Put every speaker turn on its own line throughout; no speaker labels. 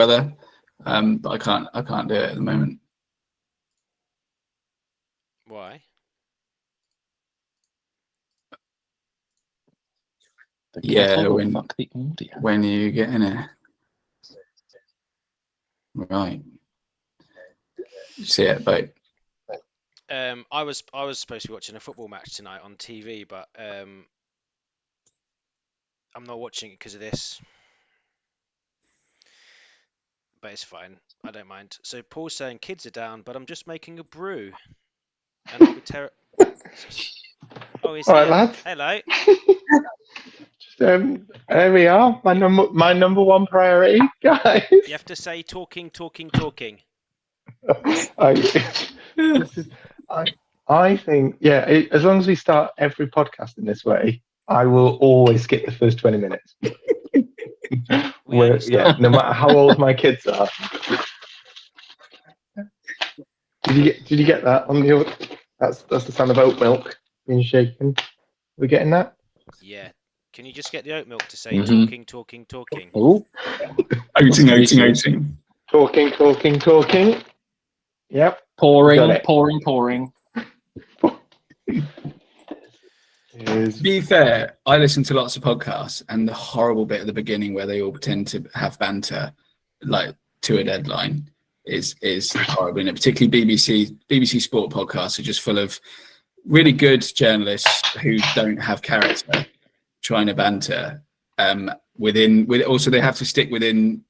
brother, but I can't do it at the moment.
Why?
Yeah,
fuck the audio.
When you get in it, right? See it, but
I was supposed to be watching a football match tonight on TV, but I'm not watching it because of this. But it's fine. I don't mind. So Paul's saying kids are down, but I'm just making a brew. And I'll be Oh, he's
All right,
here.
lads.
Hello.
There we are. My number one priority, guys.
You have to say talking.
I think, as long as we start every podcast in this way, I will always skip the first 20 minutes. No matter how old my kids are. Did you get that on the? That's the sound of oat milk being shaken. We getting that?
Yeah. Can you just get the oat milk to say talking?
Oh,
oating.
Talking. Yep.
Pouring.
To be fair, I listen to lots of podcasts, and the horrible bit at the beginning where they all pretend to have banter, like to a deadline, is horrible. And particularly BBC Sport podcasts are just full of really good journalists who don't have character, trying to banter. Also they have to stick within,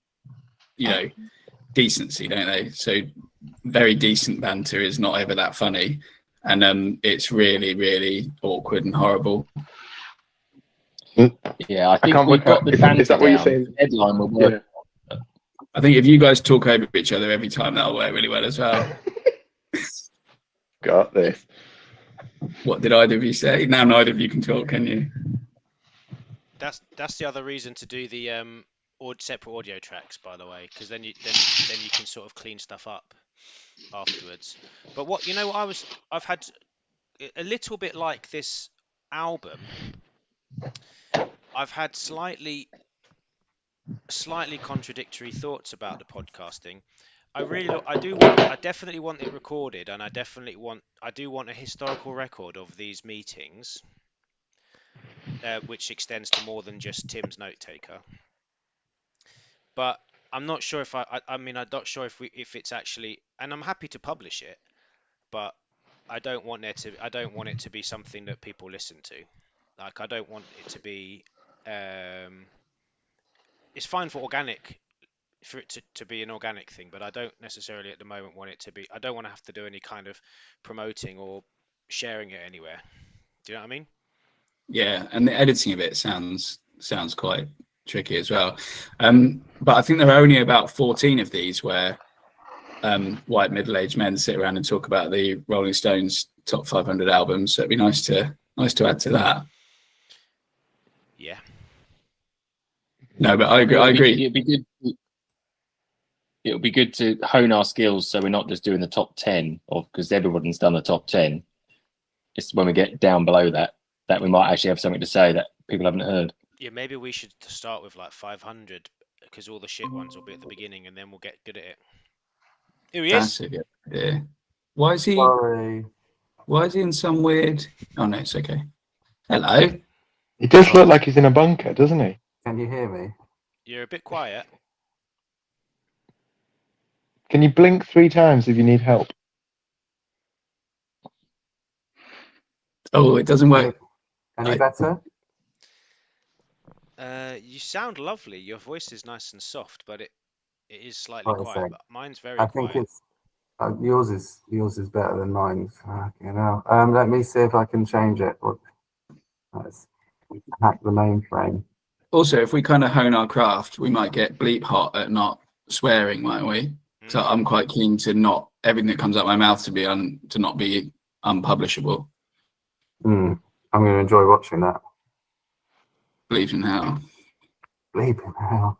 decency, don't they? So very decent banter is not ever that funny. And it's really, really awkward and horrible.
Yeah, I think we've got the banter down. What you're saying? Headline will work.
Yeah. I think if you guys talk over each other every time, that'll work really well as well.
Got this.
What did either of you say? Now neither of you can talk, can you?
That's the other reason to do the separate audio tracks, by the way, because then you can sort of clean stuff up afterwards. But I've had a little bit like this album. I've had slightly contradictory thoughts about the podcasting. I definitely want it recorded, and I do want a historical record of these meetings, which extends to more than just Tim's note taker. But I'm not sure if I'm not sure if it's actually, and I'm happy to publish it, but I don't want it to be something that people listen to. Like, I don't want it to be. It's fine for it to be an organic thing, but I don't necessarily at the moment want it to be. I don't want to have to do any kind of promoting or sharing it anywhere. Do you know what I mean?
Yeah, and the editing of it sounds quite tricky as well. But I think there are only about 14 of these where white middle-aged men sit around and talk about the Rolling Stones top 500 albums. So it'd be nice to add to that.
Yeah.
No, but I agree.
It'd be good. It would be good to hone our skills, so we're not just doing the top 10 because everyone's done the top 10. It's when we get down below that we might actually have something to say that people haven't heard.
Yeah, maybe we should start with like 500 because all the shit ones will be at the beginning, and then we'll get good at it. Here he is.
That's a good idea. Why is he?
Sorry.
Why is he in some weird? Oh no, it's okay. Hello.
He does look like he's in a bunker, doesn't he?
Can you hear me?
You're a bit quiet.
Can you blink 3 times if you need help?
Oh, it doesn't work.
Any better?
You sound lovely. Your voice is nice and soft, but it is slightly quiet. But mine's very quiet.
I think it's yours is better than mine. Let me see if I can change it. Let's hack the mainframe.
Also, if we kind of hone our craft, we might get bleep hot at not swearing, might we? So I'm quite keen to not everything that comes out my mouth to not be unpublishable.
I'm going to enjoy watching that.
Bleeping hell.
Bleeping hell.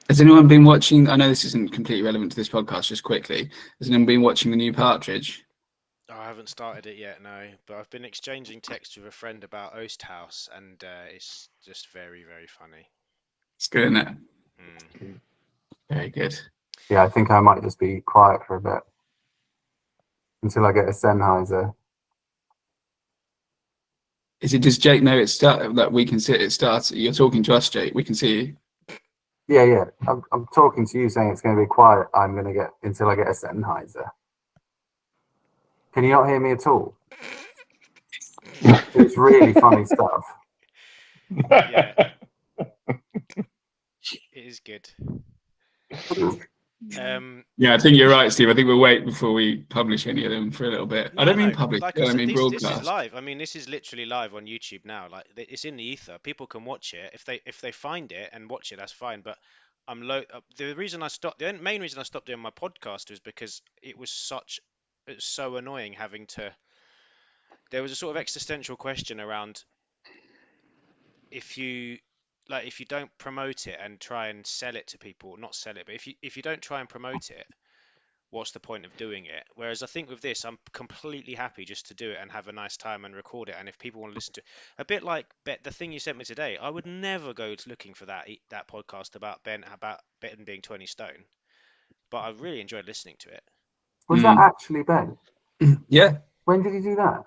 Has anyone been watching? I know this isn't completely relevant to this podcast. Just quickly, has anyone been watching the new Partridge?
Oh, I haven't started it yet, no. But I've been exchanging texts with a friend about Osthouse, and it's just very, very funny.
It's good, isn't it? Very good.
Yeah, I think I might just be quiet for a bit until I get a Sennheiser.
Does Jake know it start that we can see it starts? You're talking to us, Jake. We can see you.
Yeah. I'm talking to you, saying it's going to be quiet. I'm going to get until I get a Sennheiser. Can you not hear me at all? It's really funny stuff.
Yeah. It is good.
Yeah, I think you're right, Steve. I think we'll wait before we publish any of them for a little bit. I don't mean
No,
publish.
like
I
said,
mean
this
broadcast.
is live. I mean, this is literally live on YouTube now. Like, it's in the ether. People can watch it. If they find it and watch it, that's fine. But the reason I stopped, the main reason I stopped doing my podcast was because it was so annoying having to. There was a sort of existential question around if you don't promote it and try and sell it to people, not sell it, but if you don't try and promote it, what's the point of doing it? Whereas I think with this, I'm completely happy just to do it and have a nice time and record it. And if people want to listen to it, a bit like the thing you sent me today, I would never go looking for that podcast about Ben being 20 stone, but I really enjoyed listening to it.
Was that actually Ben?
Yeah.
When did he do that?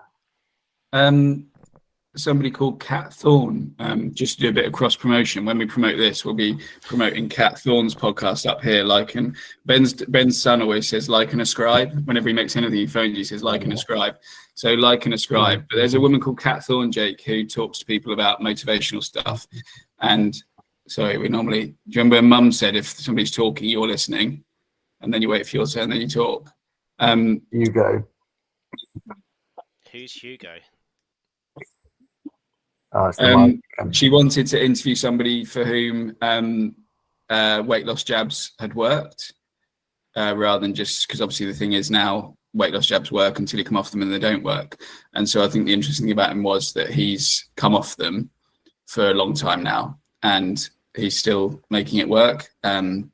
Somebody called Kat Thorne. Just to do a bit of cross promotion. When we promote this, we'll be promoting Kat Thorne's podcast up here. And Ben's son always says like and ascribe. Whenever he makes anything, he phones, he says like and ascribe. So like and ascribe. But there's a woman called Kat Thorne, Jake, who talks to people about motivational stuff. And sorry, do you remember when Mum said if somebody's talking, you're listening, and then you wait for your turn, then you talk.
Hugo.
Who's Hugo?
She wanted to interview somebody for whom weight loss jabs had worked, rather than just because obviously the thing is now weight loss jabs work until you come off them and they don't work. And so I think the interesting thing about him was that he's come off them for a long time now and he's still making it work. And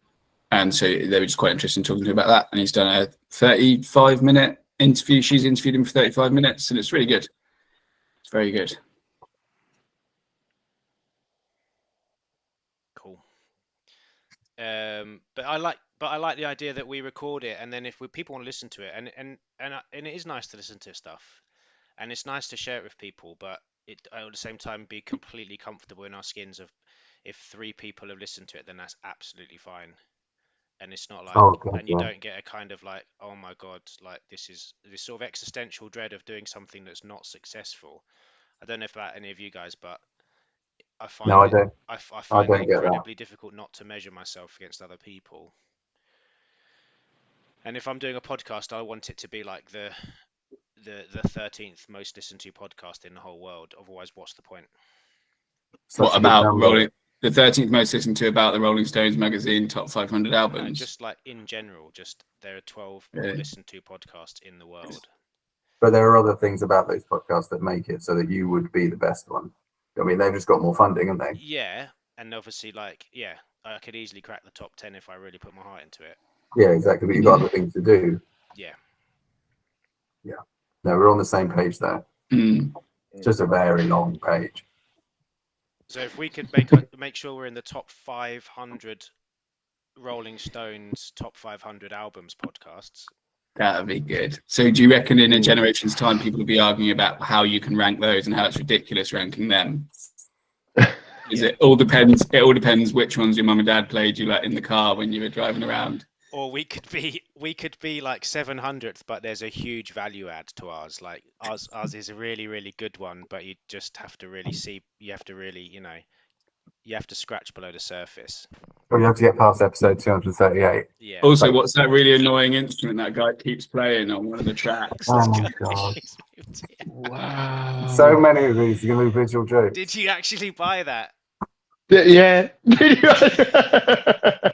so they were just quite interested in talking to him about that. And he's done a 35-minute interview. She's interviewed him for 35 minutes and it's really good. It's very good.
Cool. But I like the idea that we record it, and then if people want to listen to it, and it is nice to listen to stuff, and it's nice to share it with people, but it at the same time be completely comfortable in our skins of if 3 people have listened to it, then that's absolutely fine, and it's not like you don't get a kind of like, oh my god, like this sort of existential dread of doing something that's not successful. I don't know about any of you guys, but I find I find it incredibly difficult not to measure myself against other people. And if I'm doing a podcast, I want it to be like the 13th most listened to podcast in the whole world. Otherwise, what's the point?
What about the 13th most listened to about the Rolling Stones magazine top 500 albums?
No, just like in general, just there are 12 more listened to podcasts in the world.
But there are other things about those podcasts that make it so that you would be the best one. I mean, they've just got more funding, haven't they?
Yeah, and obviously, I could easily crack the top 10 if I really put my heart into it.
Yeah, exactly. But you've got other things to do.
Yeah.
No, we're on the same page there. It's just a very long page.
So if we could make sure we're in the top 500 Rolling Stones top 500 albums podcasts.
That would be good. So do you reckon in a generation's time people will be arguing about how you can rank those and how it's ridiculous ranking them? It all depends which ones your mum and dad played you like in the car when you were driving around.
Or we could be like 700th, but there's a huge value add to ours. Like ours is a really, really good one, but you just have to really see. You have to really, you have to scratch below the surface.
Or you have to get past episode 238.
Yeah.
Also, what's that really annoying instrument that guy keeps playing on one of the tracks?
Oh my god!
Wow.
So many of these are going to be visual jokes.
Did you actually buy that?
Yeah.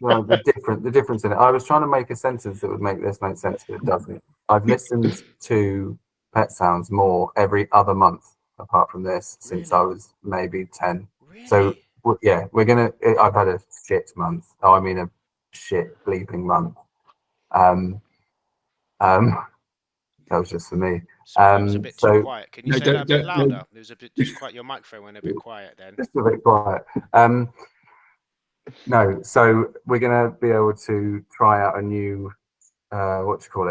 No, the difference in it. I was trying to make a sentence that would make this make sense, but it doesn't. I've listened to Pet Sounds more every other month, apart from this, since I was maybe 10.
Really?
So yeah, I've had a shit month. Oh, I mean a shit bleeping month. That was just for me.
Sorry, it was a bit too quiet. Can you say that a bit louder? There was a bit just quite. Your microphone went a bit quiet then.
Just a bit quiet. No, so we're going to be able to try out a new,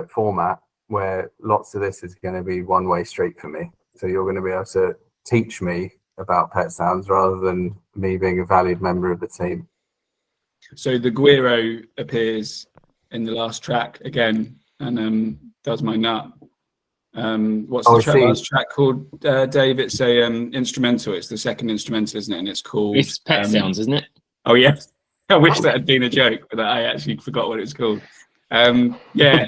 format where lots of this is going to be one-way street for me. So you're going to be able to teach me about pet sounds rather than me being a valued member of the team.
So the Guiro appears in the last track again and does my nut. What's the last track called, Dave? It's a instrumental. It's the second instrumental, isn't it? And it's called
It's Pet Sounds, isn't it?
Oh yeah. I wish that had been a joke, but I actually forgot what it's called. Yeah.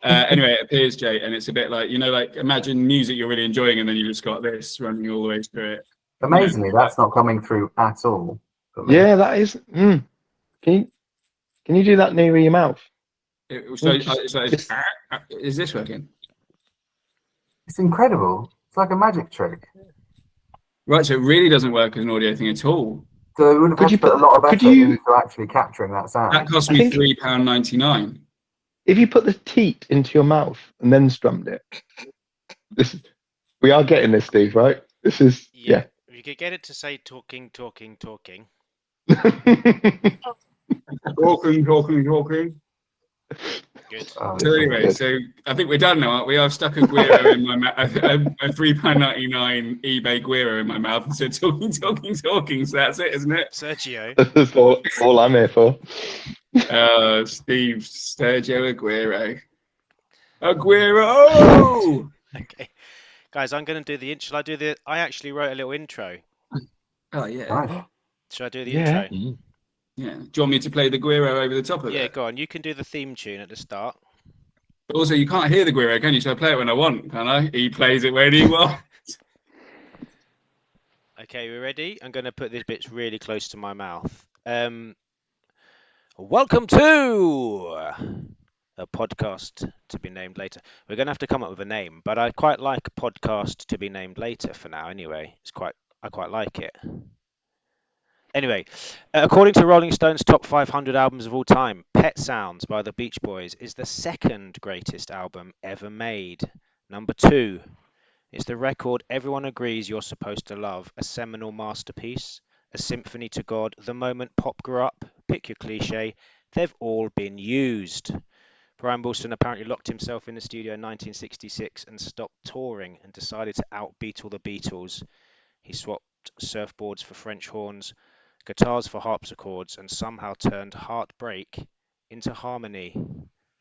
Anyway, it appears, Jay, and it's a bit like, like imagine music you're really enjoying and then you just got this running all the way through it.
Amazingly, that's not coming through at all.
Yeah, that is. Can you do that near your mouth?
Is this working?
It's incredible. It's like a magic trick.
Right, so it really doesn't work as an audio thing at all.
So it would have had to put a lot of effort into actually capturing that sound.
That cost me £3.99.
If you put the teat into your mouth and then strummed it, we are getting this, Steve, right? This is yeah.
If you could get it to say talking.
Talking.
Good.
So anyway, so I think we're done now, aren't we? I've stuck a Guiro in my mouth, a £3.99 eBay Guiro in my mouth, and said talking. So that's it, isn't it?
Sergio.
That's all I'm here for.
Sergio Aguero. Aguero!
Okay, guys, I'm going to do the intro. I actually wrote a little intro.
Oh yeah.
Nice.
Should I do the intro?
Yeah. Do you want me to play the Guiro over the top of it?
Yeah, go on. You can do the theme tune at the start.
But also, you can't hear the Guiro, can you? So I play it when I want, can I? He plays it when he wants.
Okay, we ready? I'm going to put these bits really close to my mouth. Welcome to a podcast to be named later. We're going to have to come up with a name, but I quite like a podcast to be named later for now. Anyway, I quite like it. Anyway, according to Rolling Stone's top 500 albums of all time, Pet Sounds by the Beach Boys is the second greatest album ever made. Number 2 is the record everyone agrees you're supposed to love, a seminal masterpiece, a symphony to God, the moment pop grew up, pick your cliche, they've all been used. Brian Wilson apparently locked himself in the studio in 1966 and stopped touring and decided to out-Beatle the Beatles. He swapped surfboards for French horns, guitars for harpsichords, and somehow turned Heartbreak into Harmony.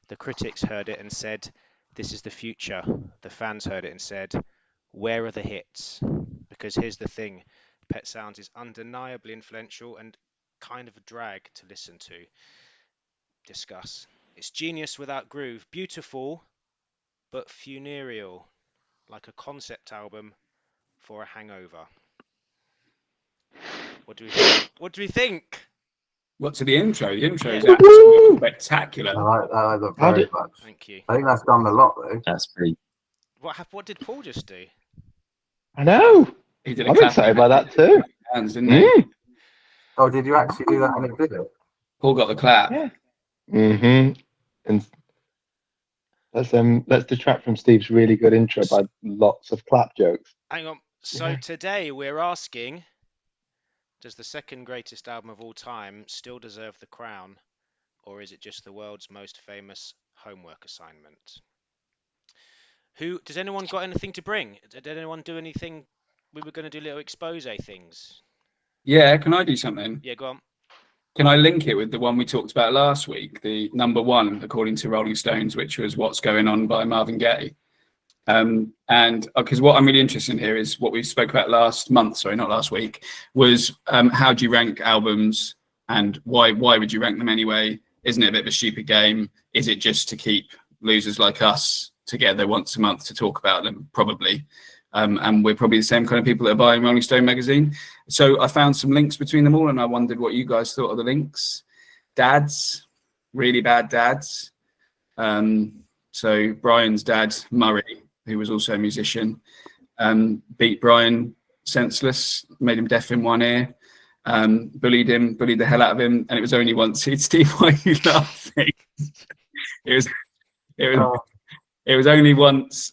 The critics heard it and said, "This is the future." The fans heard it and said, "Where are the hits?" Because here's the thing, Pet Sounds is undeniably influential and kind of a drag to listen to. Discuss. It's genius without groove, beautiful but funereal, like a concept album for a hangover. What do we think?
What to the intro? The intro is absolutely spectacular.
I like that very much.
Thank you.
I think that's done a lot though.
That's pretty.
What did Paul just do?
I know.
He did
I'm excited by that too.
Hands, didn't he?
Oh, did you actually do that in a video?
Paul got the clap.
Yeah. And let's detract from Steve's really good intro by lots of clap jokes.
Hang on. So today we're asking, does the second greatest album of all time still deserve the crown, or is it just the world's most famous homework assignment? Does anyone got anything to bring? Did anyone do anything? We were going to do little expose things.
Yeah, can I do something?
Yeah, go on.
Can I link it with the one we talked about last week, the number 1, according to Rolling Stones, which was What's Going On by Marvin Gaye? And because what I'm really interested in here is what we spoke about last week, was how do you rank albums and why would you rank them anyway? Isn't it a bit of a stupid game? Is it just to keep losers like us together once a month to talk about them? Probably. And we're probably the same kind of people that are buying Rolling Stone magazine. So I found some links between them all, and I wondered what you guys thought of the links. Dads, really bad dads. So Brian's dad, Murray, who was also a musician, beat Brian senseless, made him deaf in one ear, bullied the hell out of him, and it was only once. Steve, why are you laughing? It was only once.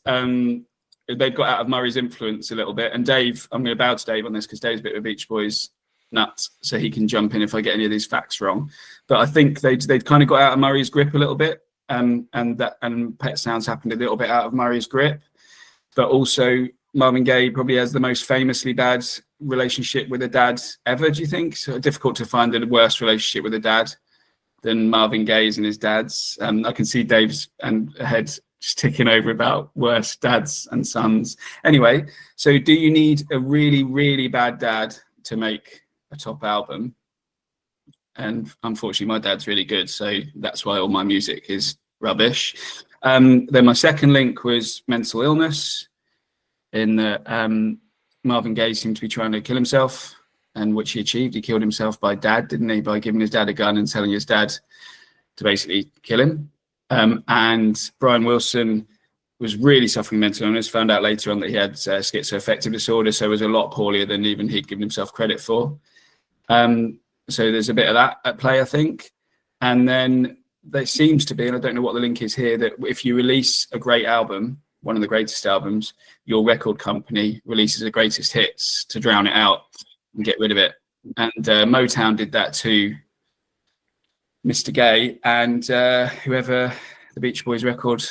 They got out of Murray's influence a little bit. And Dave, I'm going to bow to Dave on this because Dave's a bit of a Beach Boys nuts, so he can jump in if I get any of these facts wrong. But I think they'd kind of got out of Murray's grip a little bit, and Pet Sounds happened a little bit out of Murray's grip. But also Marvin Gaye probably has the most famously bad relationship with a dad ever. Do you think? So difficult to find a worse relationship with a dad than Marvin Gaye's and his dad's. I can see Dave's head just ticking over about worse dads and sons. Anyway, so do you need a really, really bad dad to make a top album? And unfortunately, my dad's really good, so that's why all my music is rubbish. Then my second link was mental illness, in that Marvin Gaye seemed to be trying to kill himself, and which he achieved. He killed himself by didn't he? By giving his dad a gun and telling his dad to basically kill him. And Brian Wilson was really suffering mental illness, found out later on that he had schizoaffective disorder, so was a lot poorlier than even he'd given himself credit for. So there's a bit of that at play, I think. And then there seems to be, and I don't know what the link is here, that if you release a great album, one of the greatest albums, your record company releases the greatest hits to drown it out and get rid of it. And Motown did that to Mr. Gay, and whoever the Beach Boys record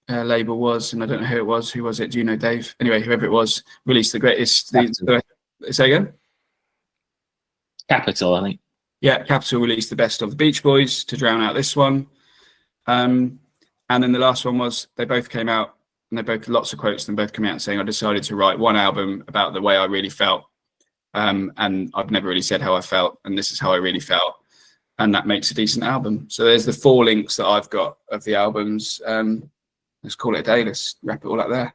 label was, and I don't know who it was. Who was it? Do you know, Dave? Anyway, whoever it was released the greatest. Say again?
Capitol, I think.
Yeah, Capitol released the best of the Beach Boys to drown out this one. And then the last one was, they both came out, and they both, lots of quotes, them both coming out saying, I decided to write one album about the way I really felt. And I've never really said how I felt, and this is how I really felt. And that makes a decent album. So there's the 4 links that I've got of the albums. Let's call it a day. Let's wrap it all up there.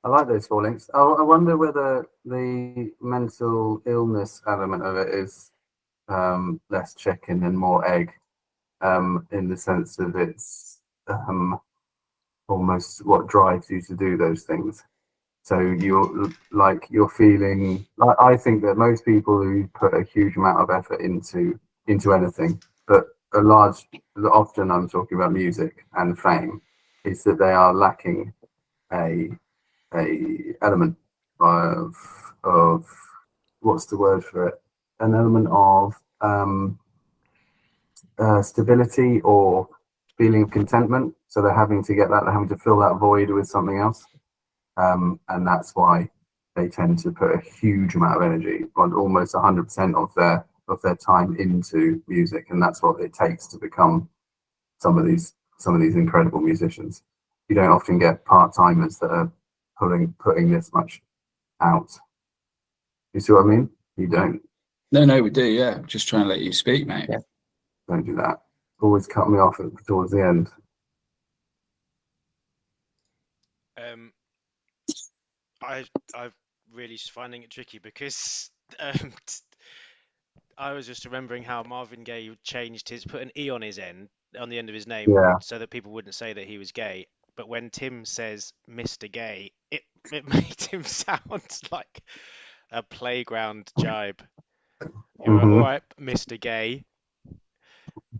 I like those 4 links. I wonder whether the mental illness element of it is less chicken and more egg, in the sense that it's almost what drives you to do those things. So you're feeling. I think that most people who put a huge amount of effort into anything, but often I'm talking about music and fame, is that they are lacking a element of what's the word for it? An element of stability or feeling of contentment. So they're having to get that. They're having to fill that void with something else, and that's why they tend to put a huge amount of energy, on almost 100% of their time into music, and that's what it takes to become some of these incredible musicians. You don't often get part-timers that are putting this much out. You see what I mean? You don't.
No, we do. Yeah, just trying to let you speak, mate.
Yeah.
Don't do that. Always cut me off towards the end.
I'm really finding it tricky because I was just remembering how Marvin Gaye put an E on the end of his name,
Yeah.
so that people wouldn't say that he was gay. But when Tim says Mr. Gay, it made him sound like a playground jibe. You're
Mhm.
all right, Mr. Gay.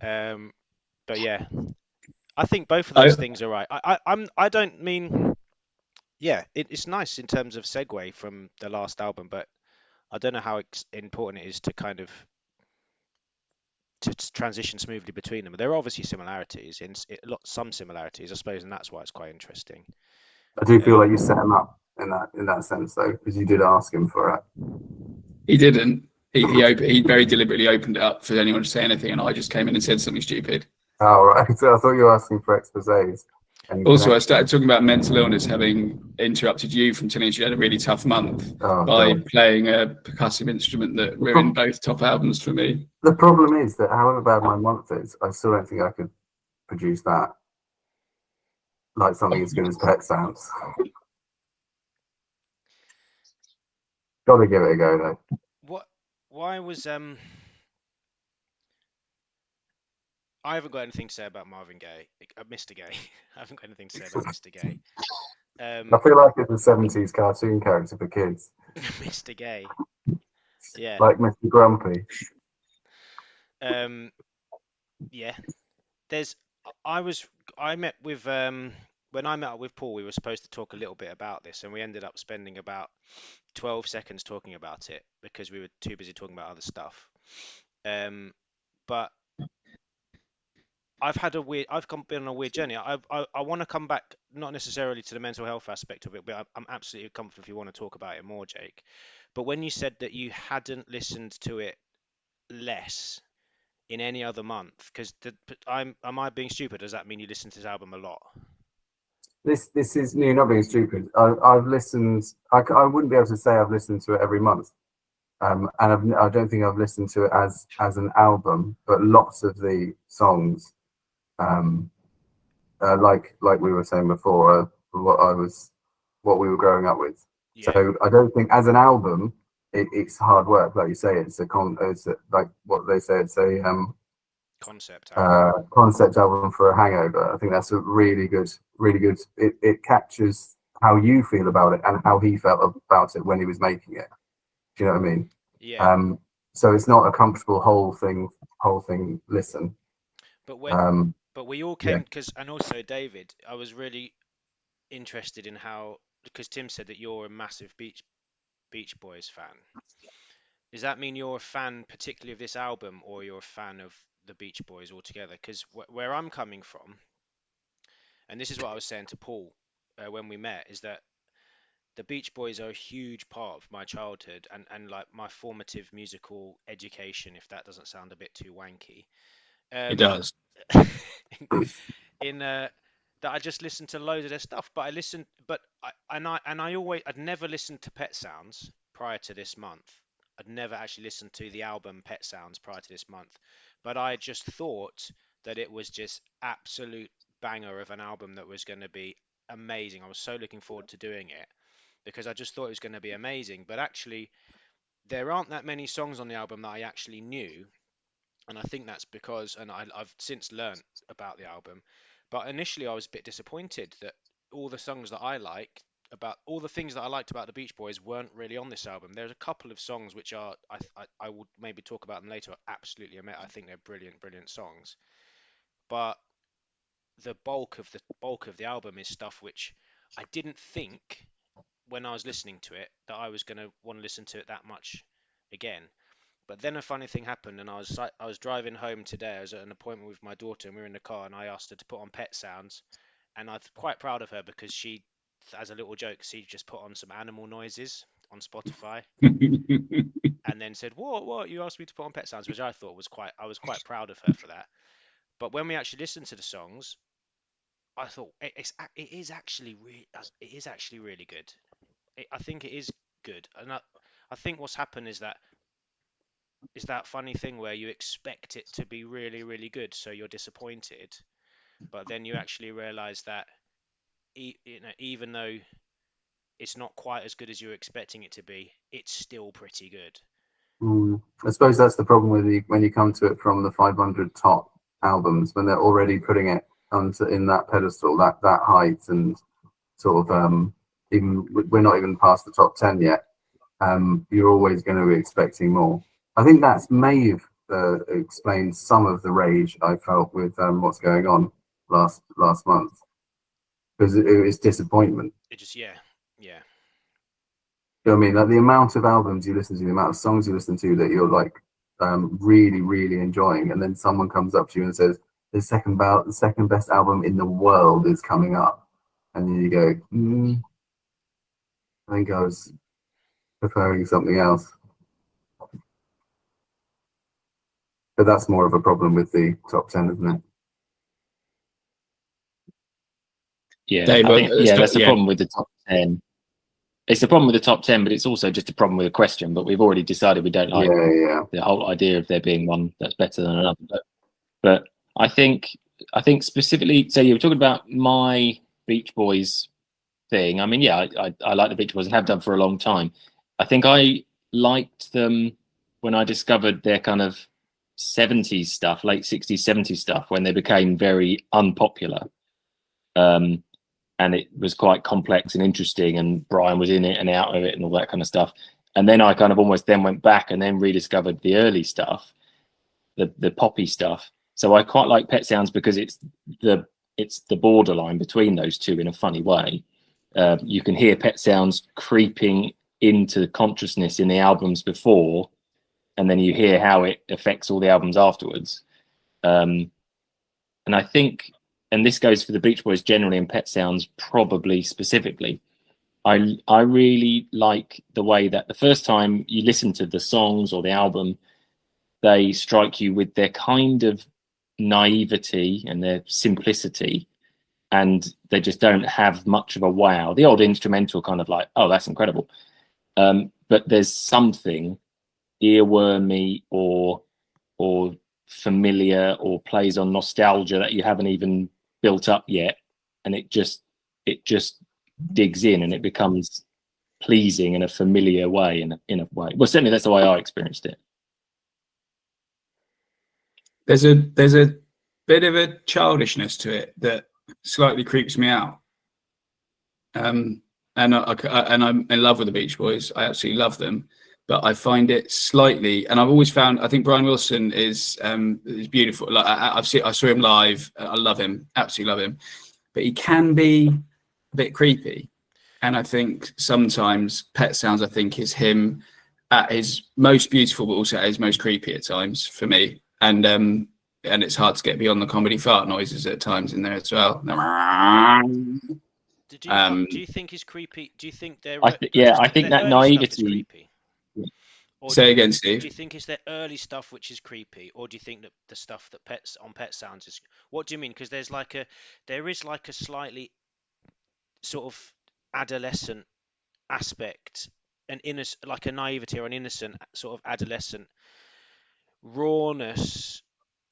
But yeah, I think both of those things are right. I don't mean, yeah, it's nice in terms of segue from the last album, but I don't know how important it is to kind of to transition smoothly between them. There are obviously similarities, some similarities, I suppose, and that's why it's quite interesting.
I do feel like you set him up in that sense, though, because you did ask him for it.
He didn't. He very deliberately opened it up for anyone to say anything, and I just came in and said something stupid.
Oh, right. So I thought you were asking for exposés.
Also, I started talking about mental illness having interrupted you from telling us you had a really tough month by playing a percussive instrument that ruined both top albums for me.
The problem is that however bad my month is, I still don't think I could produce that. Like something as good as Pet Sounds. Gotta give it a go, though.
Why was I haven't got anything to say about Marvin Gaye, Mr. Gay. I haven't got anything to say about Mr. Gay.
I feel like it's a 70s cartoon character for kids.
Mr. Gay. Yeah.
Like Mr. Grumpy.
Yeah. I met with when I met up with Paul, we were supposed to talk a little bit about this, and we ended up spending about 12 seconds talking about it because we were too busy talking about other stuff. But I've been on a weird journey. I want to come back, not necessarily to the mental health aspect of it, but I'm absolutely comfortable if you want to talk about it more, Jake. But when you said that you hadn't listened to it less in any other month, because am I being stupid? Does that mean you listen to this album a lot?
This is you're not being stupid. I've listened. I wouldn't be able to say I've listened to it every month, and I don't think I've listened to it as an album. But lots of the songs, like we were saying before, what we were growing up with.
Yeah.
So I don't think as an album it's hard work. Like you say, it's like what they say. It's a
concept album.
Concept album for a hangover. I think that's a really good. It captures how you feel about it and how he felt about it when he was making it. Do you know what I mean?
Yeah.
So it's not a comfortable whole thing listen.
But when but we all came
yeah.
because, and also David, I was really interested in how, because Tim said that you're a massive Beach Boys fan. Does that mean you're a fan particularly of this album, or you're a fan of the Beach Boys altogether? Because where I'm coming from, and this is what I was saying to Paul when we met, is that the Beach Boys are a huge part of my childhood and like my formative musical education, if that doesn't sound a bit too wanky.
It does.
That I just listened to loads of their stuff, but I'd never listened to Pet Sounds prior to this month. I'd never actually listened to the album Pet Sounds prior to this month, but I just thought that it was just absolute banger of an album that was going to be amazing. I was so looking forward to doing it because I just thought it was going to be amazing. But actually, there aren't that many songs on the album that I actually knew, and I think that's because, and I've since learned about the album, but initially I was a bit disappointed that all the songs that I liked, about all the things that I liked about the Beach Boys, weren't really on this album. There's a couple of songs which are, I will maybe talk about them later, are absolutely amazing. I think they're brilliant songs, but the bulk of the album is stuff which I didn't think when I was listening to it that I was going to want to listen to it that much again. But then a funny thing happened, and I was driving home today. I was at an appointment with my daughter, and we were in the car, and I asked her to put on Pet Sounds, and I'm quite proud of her because she, as a little joke, she just put on some animal noises on Spotify, and then said, "What? You asked me to put on Pet Sounds," which I thought I was quite proud of her for that. But when we actually listened to the songs, I thought it is actually really good. I think it is good, and I think what's happened is that funny thing where you expect it to be really, really good, so you're disappointed, but then you actually realize that even though it's not quite as good as you're expecting it to be, it's still pretty good.
I suppose that's the problem when you come to it from the 500 top albums, when they're already putting it in that pedestal, that height, and sort of even we're not even past the top 10 yet. You're always going to be expecting more. I think that's may have explained some of the rage I felt with What's Going On last month, because it was disappointment.
It just yeah.
You know what I mean? Like the amount of albums you listen to, the amount of songs you listen to that you're like really, really enjoying, and then someone comes up to you and says the second best album in the world is coming up, and then you go, I think I was preferring something else. But that's more of a problem with the top 10, isn't it?
Yeah,
Dave,
that's the problem with the top 10. It's a problem with the top 10, but it's also just a problem with a question. But we've already decided we don't like the whole idea of there being one that's better than another. But I think specifically, so you were talking about my Beach Boys thing. I mean, yeah, I like the Beach Boys and have done for a long time. I think I liked them when I discovered their kind of 70s stuff, late 60s, 70s stuff, when they became very unpopular. And it was quite complex and interesting, and Brian was in it and out of it and all that kind of stuff. And then I kind of almost then went back and then rediscovered the early stuff, the poppy stuff. So I quite like Pet Sounds because it's the it's the borderline between those two in a funny way. You can hear Pet Sounds creeping into consciousness in the albums before, and then you hear how it affects all the albums afterwards. And I think, and this goes for the Beach Boys generally and Pet Sounds probably specifically, I really like the way that the first time you listen to the songs or the album, they strike you with their kind of naivety and their simplicity, and they just don't have much of a wow. The old instrumental kind of like, oh, that's incredible. But there's something earwormy or familiar or plays on nostalgia that you haven't even built up yet, and it just digs in and it becomes pleasing in a familiar way, in a way. Well, certainly that's the way I experienced it.
There's a bit of a childishness to it that slightly creeps me out. And I'm in love with the Beach Boys. I absolutely love them, but I find it slightly. And I've always found, I think Brian Wilson is beautiful. Like I saw him live. I love him, absolutely love him, but he can be a bit creepy. And I think sometimes Pet Sounds, I think, is him at his most beautiful, but also at his most creepy at times for me. And it's hard to get beyond the comedy fart noises at times in there as well.
Do you think he's creepy? Do you think they're?
I think that naivety.
Say again, Steve.
Do you think it's their early stuff which is creepy, or do you think that the stuff that Pet Sounds is? What do you mean? Because there is like a slightly sort of adolescent aspect, an innocent, like a naivety or an innocent sort of adolescent rawness.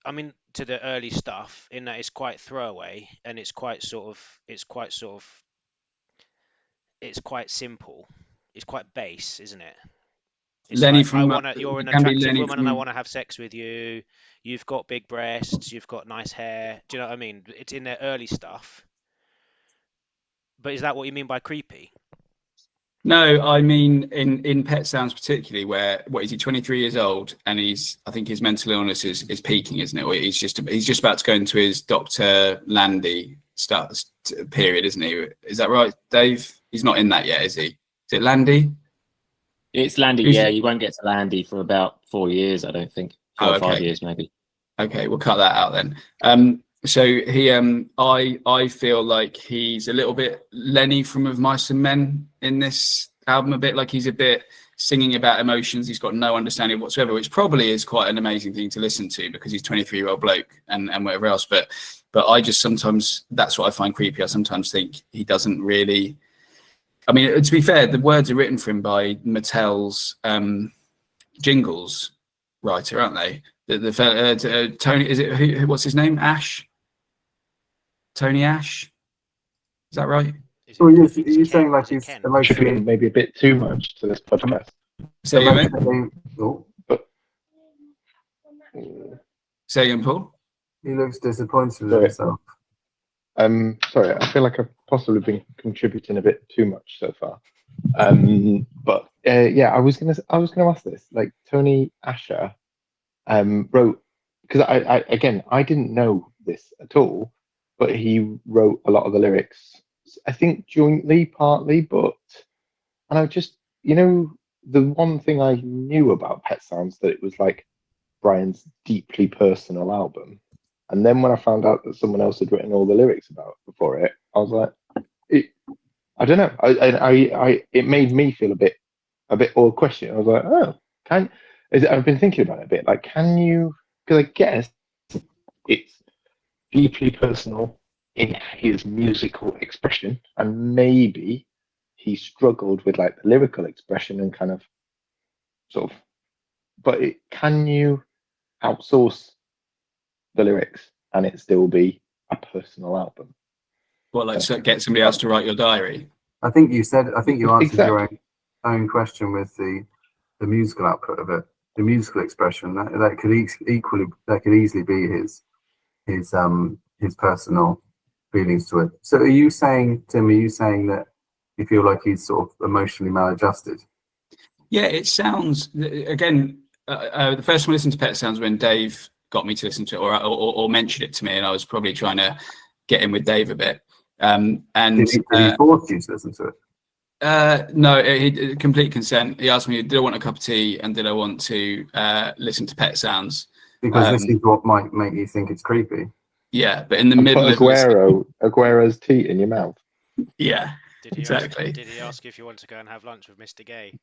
I mean, to the early stuff, in that it's quite throwaway and it's quite simple. It's quite base, isn't it? It's
Lenny
like, you're an attractive woman and I want to have sex with you. You've got big breasts. You've got nice hair. Do you know what I mean? It's in their early stuff. But is that what you mean by creepy?
No, I mean in Pet Sounds particularly, where what is he, 23 years old, and I think his mental illness is peaking, isn't it? Or he's just about to go into his Dr. Landy period, isn't he? Is that right, Dave? He's not in that yet, is he? Is it Landy?
It's Landy, yeah. You won't get to Landy for about 4 years, I don't think. 4 or 5 years, maybe.
Okay, we'll cut that out then. So he, I feel like he's a little bit Lenny from Of Mice and Men in this album, a bit like he's a bit singing about emotions. He's got no understanding whatsoever, which probably is quite an amazing thing to listen to because he's 23-year-old bloke and whatever else. But I just sometimes, that's what I find creepy. I sometimes think he doesn't really, I mean, to be fair, the words are written for him by Mattel's jingles writer, aren't they? The Tony, is it, what's his name? Ash? Tony Ash, is that right?
Well, you're saying like he's emotionally
maybe a bit too much to this podcast.
Say again, Paul.
He looks disappointed with himself.
Sorry, I feel like I've possibly been contributing a bit too much so far. But yeah, I was gonna ask this. Like Tony Asher wrote, because I didn't know this at all. But he wrote a lot of the lyrics, I think jointly, partly, and I just, the one thing I knew about Pet Sounds, that it was like Brian's deeply personal album. And then when I found out that someone else had written all the lyrics before it, I was like, I don't know. It made me feel a bit all questioning. I was like, oh, I've been thinking about it a bit. Like, can you, because I guess it's deeply personal in his musical expression, and maybe he struggled with like the lyrical expression and kind of sort of, but can you outsource the lyrics and it still be a personal album?
Well, like get somebody else to write your diary.
I think you answered exactly. Your own question with the musical output of it, the musical expression that could easily be his personal feelings to it. So are you saying, Tim, that you feel like he's sort of emotionally maladjusted?
Yeah, it sounds, again, the first time I listened to Pet Sounds when Dave got me to listen to it or mentioned it to me, and I was probably trying to get in with Dave a bit. And
Did he force you to listen to it?
no, he complete consent. He asked me, did I want a cup of tea and did I want to listen to Pet Sounds?
Because this is what might make you think it's creepy.
Yeah, but in the
And
middle
put
of
Aguero's teat in your mouth.
yeah,
Did he
exactly.
Did he ask if you want to go and have lunch with Mr. Gay?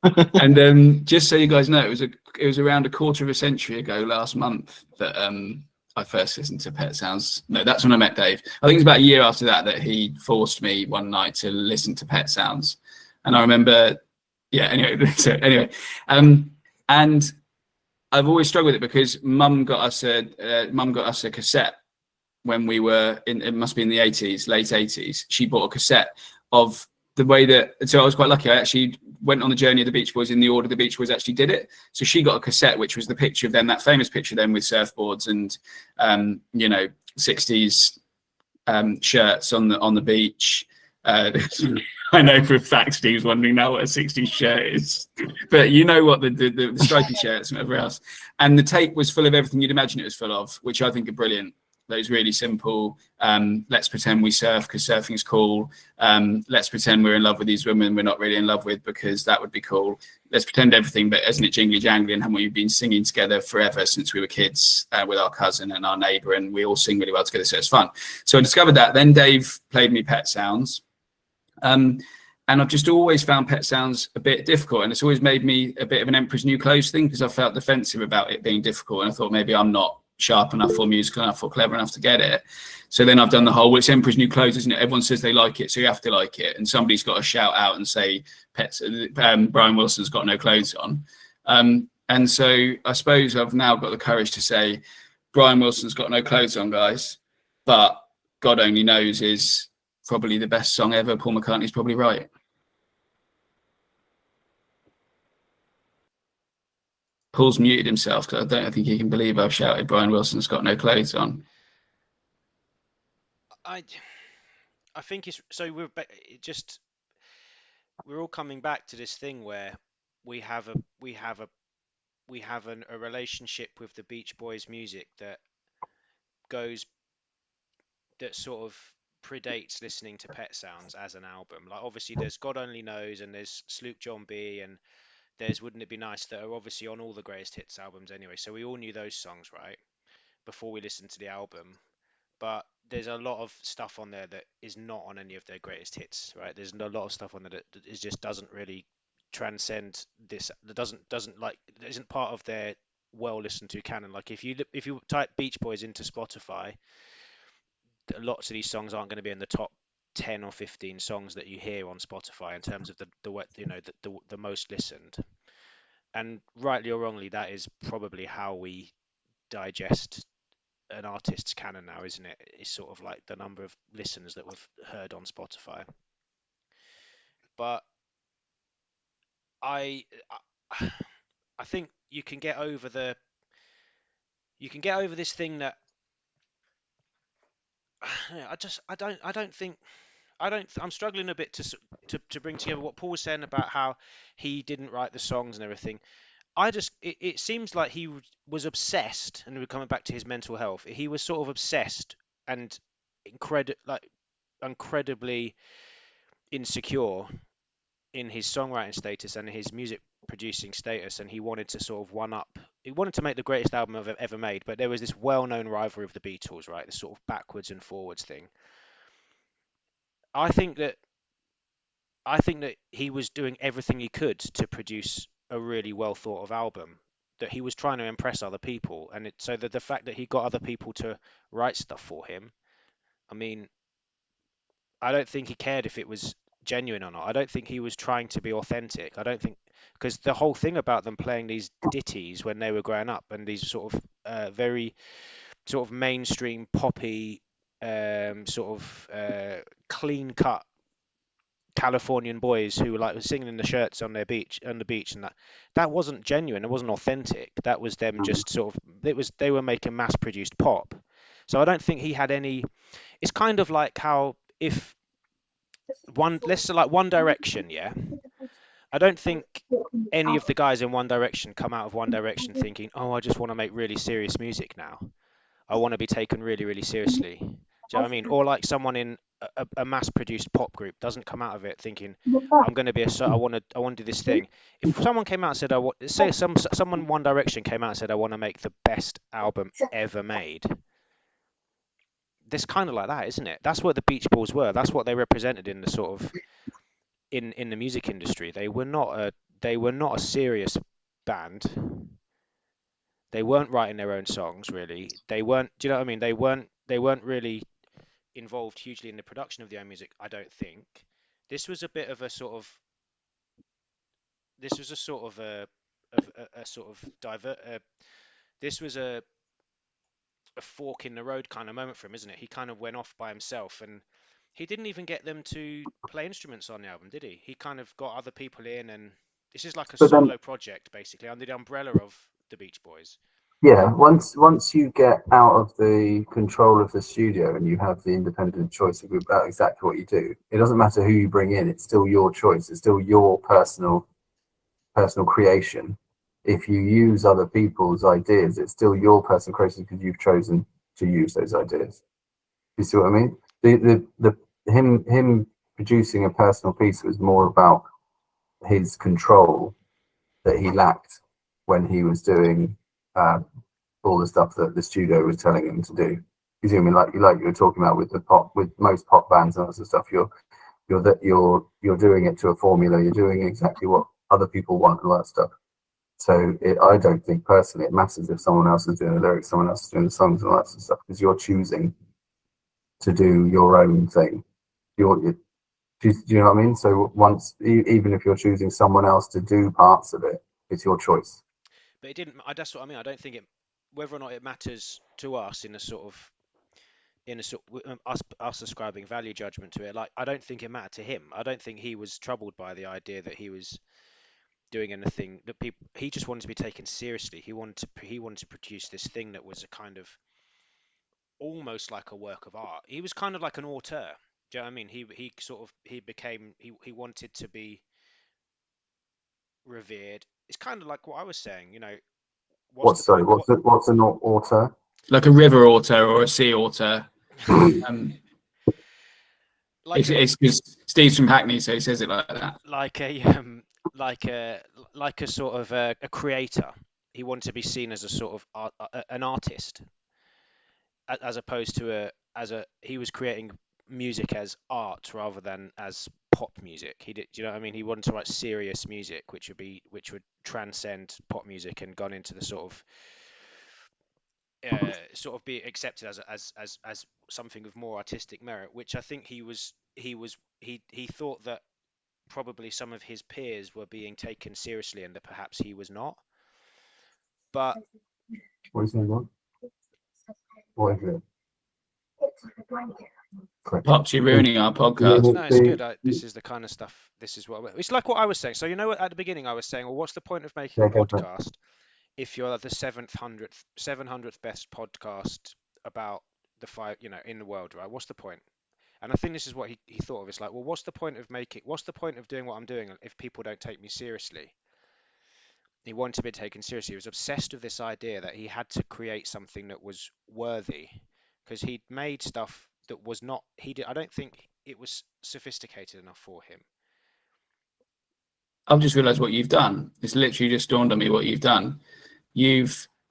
And just so you guys know, it was around a quarter of a century ago last month that I first listened to Pet Sounds. No, that's when I met Dave. I think it was about a year after that he forced me one night to listen to Pet Sounds, and I remember, yeah. Anyway, and I've always struggled with it because Mum got us a cassette when we were in. It must be in the late 80s. She bought a cassette of the way that. So I was quite lucky. I actually went on the journey of the Beach Boys in the order the Beach Boys actually did it. So she got a cassette, which was the picture of them, that famous picture of them with surfboards and 60s shirts on the beach. I know for a fact Steve's wondering now what a 60s shirt is, but you know what the stripy shirts and whatever else. And the tape was full of everything you'd imagine it was full of, which I think are brilliant. Those really simple, let's pretend we surf because surfing's cool. Let's pretend we're in love with these women we're not really in love with because that would be cool. Let's pretend everything, but isn't it jingly jangly? And haven't we been singing together forever since we were kids with our cousin and our neighbour, and we all sing really well together, so it's fun. So I discovered that. Then Dave played me Pet Sounds. And I've just always found Pet Sounds a bit difficult, and it's always made me a bit of an Emperor's New Clothes thing because I felt defensive about it being difficult, and I thought maybe I'm not sharp enough or musical enough or clever enough to get it. So then I've done the whole, well, it's Emperor's New Clothes, isn't it? Everyone says they like it, so you have to like it, and somebody's got to shout out and say Brian Wilson's got no clothes on. And so I suppose I've now got the courage to say Brian Wilson's got no clothes on, guys, but God Only Knows is probably the best song ever. Paul McCartney's probably right. Paul's muted himself because I don't think he can believe I've shouted Brian Wilson's got no clothes on.
I think it's so we're all coming back to this thing where we have a relationship with the Beach Boys music that sort of predates listening to Pet Sounds as an album. Like obviously there's God Only Knows and there's Sloop John B and there's Wouldn't It Be Nice that are obviously on all the greatest hits albums anyway. So we all knew those songs, right, before we listened to the album. But there's a lot of stuff on there that is not on any of their greatest hits, right? There's a lot of stuff on there that just doesn't really transcend this. That isn't part of their well listened to canon. Like if you type Beach Boys into Spotify, lots of these songs aren't going to be in the top 10 or 15 songs that you hear on Spotify in terms of the most listened. And rightly or wrongly, that is probably how we digest an artist's canon now, isn't it? It's sort of like the number of listens that we've heard on Spotify. But I think you can get over this thing that I'm struggling a bit to bring together what Paul was saying about how he didn't write the songs and everything. It seems like he was obsessed, and we're coming back to his mental health. He was sort of obsessed and incredibly insecure in his songwriting status and his music producing status, and he wanted to sort of he wanted to make the greatest album I've ever made, but there was this well-known rivalry of the Beatles, right? This sort of backwards and forwards thing. I think that he was doing everything he could to produce a really well thought of album, that he was trying to impress other people, and so that the fact that he got other people to write stuff for him, I mean, I don't think he cared if it was genuine or not. I don't think he was trying to be authentic. I don't think, because the whole thing about them playing these ditties when they were growing up and these sort of very sort of mainstream poppy clean cut Californian boys who were like singing in the shirts on the beach, and that wasn't genuine. It wasn't authentic. That was them just sort of, they were making mass produced pop. So I don't think he had any. It's kind of like how if One Direction, yeah. I don't think any of the guys in One Direction come out of One Direction thinking, oh, I just want to make really serious music now. I want to be taken really, really seriously. Do you know what I mean? Or like someone in a mass-produced pop group doesn't come out of it thinking, I'm going to be I want to do this thing. If someone came out and said, say someone One Direction came out and said, I want to make the best album ever made. This kind of like that, isn't it? That's what the Beach Boys were. That's what they represented in the sort of in the music industry. They were not a serious band. They weren't writing their own songs really. They weren't. Do you know what I mean? They weren't really involved hugely in the production of their own music. I don't think. This was a bit of a sort of. This was a sort of a sort of divert. This was a fork in the road kind of moment for him, isn't it? He kind of went off by himself, and he didn't even get them to play instruments on the album, did he? He kind of got other people in, and this is like a solo project basically under the umbrella of the Beach Boys.
Yeah, once you get out of the control of the studio and you have the independent choice about exactly what you do, it doesn't matter who you bring in. It's still your choice. It's still your personal creation. If you use other people's ideas, it's still your personal creation because you've chosen to use those ideas. You see what I mean? Him producing a personal piece was more about his control that he lacked when he was doing all the stuff that the studio was telling him to do. You see what I mean? Like you were talking about with most pop bands and that sort of stuff. You're doing it to a formula. You're doing exactly what other people want and all that stuff. So I don't think personally it matters if someone else is doing the lyrics, someone else is doing the songs and all that sort of stuff, because you're choosing to do your own thing. Do you know what I mean? So even if you're choosing someone else to do parts of it, it's your choice.
But it didn't. That's what I mean. I don't think whether or not it matters to us us ascribing value judgment to it. Like, I don't think it mattered to him. I don't think he was troubled by the idea that he was doing anything that he just wanted to be taken seriously. He wanted to produce this thing that was a kind of almost like a work of art. He was kind of like an auteur. Do you know what I mean? He wanted to be revered. It's kind of like what I was saying, you know.
What's an auteur?
Like a river auteur or a sea auteur. It's because Steve's from Hackney, so he says it like that.
Like a sort of a creator. He wanted to be seen as a sort of an artist, as opposed to he was creating music as art rather than as pop music. Do you know what I mean? He wanted to write serious music, which would transcend pop music and gone into the sort of be accepted as something of more artistic merit, which I think he thought that probably some of his peers were being taken seriously and that perhaps he was not. But
what is it? What is it?
Pops, you're ruining our podcast.
No, it's good. This is the kind of stuff. This is what it's like. What I was saying. So, you know, at the beginning, I was saying, well, what's the point of making a podcast if you're the 700th best podcast about the five, you know, in the world, right? What's the point? And I think this is what he thought of. It's like, well, what's the point of doing what I'm doing if people don't take me seriously? He wanted to be taken seriously. He was obsessed with this idea that he had to create something that was worthy, because he'd made stuff that was not. I don't think it was sophisticated enough for him.
I've just realised what you've done. It's literally just dawned on me what you've done. You're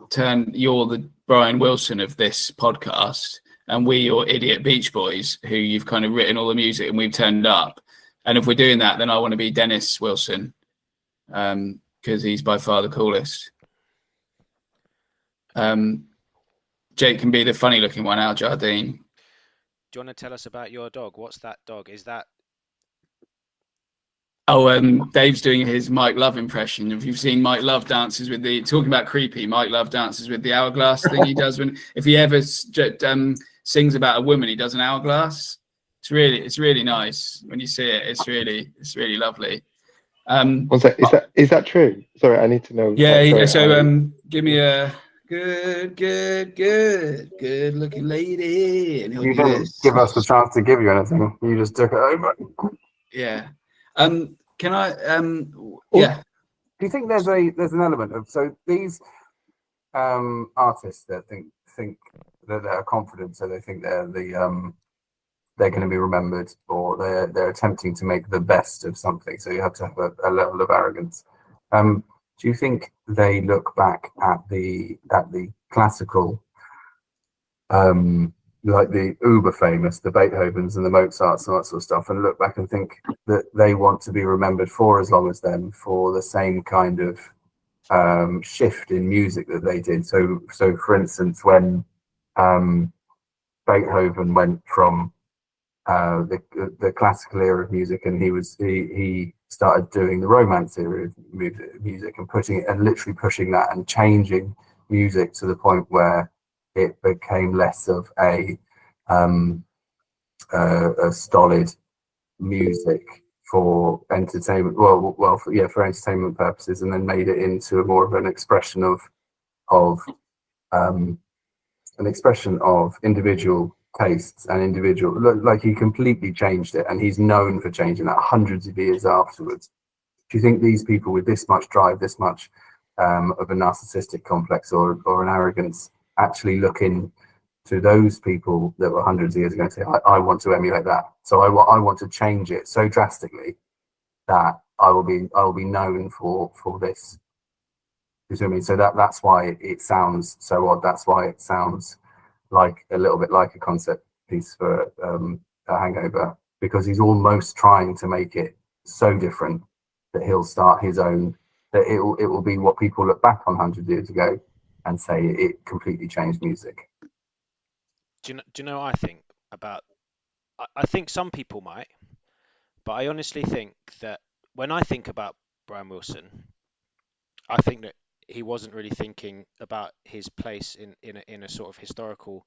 the Brian Wilson of this podcast, and we're your idiot Beach Boys, who you've kind of written all the music and we've turned up. And if we're doing that, then I want to be Dennis Wilson, because he's by far the coolest. Jake can be the funny looking one, Al Jardine.
Do you want to tell us about your dog? What's that dog? Is that...
Dave's doing his Mike Love impression. If you've seen Mike Love dances with talking about creepy, Mike Love dances with the hourglass thing he does if he ever sings about a woman, he does an hourglass. It's really nice when you see it. It's really lovely.
Is that true? Sorry, I need to know.
Yeah. So give me a good looking lady, and
you didn't give us the chance to give you anything. You just took it over.
Yeah.
Can I?
Yeah. Do you think there's an element of these artists that think that are confident, so they think they're going to be remembered, or they're attempting to make the best of something. So you have to have a level of arrogance. Do you think they look back at the classical, like the uber famous, the Beethovens and the Mozarts and that sort of stuff, and look back and think that they want to be remembered for as long as them, for the same kind of shift in music that they did? So for instance, when Beethoven went from the classical era of music, and he started doing the Romance era of music, and literally pushing that and changing music to the point where it became less of a stolid music for entertainment. For entertainment purposes, and then made it into more of an expression of individual tastes and individual, like he completely changed it, and he's known for changing that hundreds of years afterwards. Do you think these people with this much drive, this much of a narcissistic complex or an arrogance, actually look in to those people that were hundreds of years ago and say, I want to emulate that, so I want to change it so drastically that I will be known for this? You see what I mean? So that's why it sounds so odd. That's why it sounds like a little bit like a concept piece for a Hangover, because he's almost trying to make it so different that he'll start his own, that it will be what people look back on 100 years ago and say it completely changed music.
Do you know what I think about? I think some people might, but I honestly think that when I think about Brian Wilson, I think that he wasn't really thinking about his place in a sort of historical.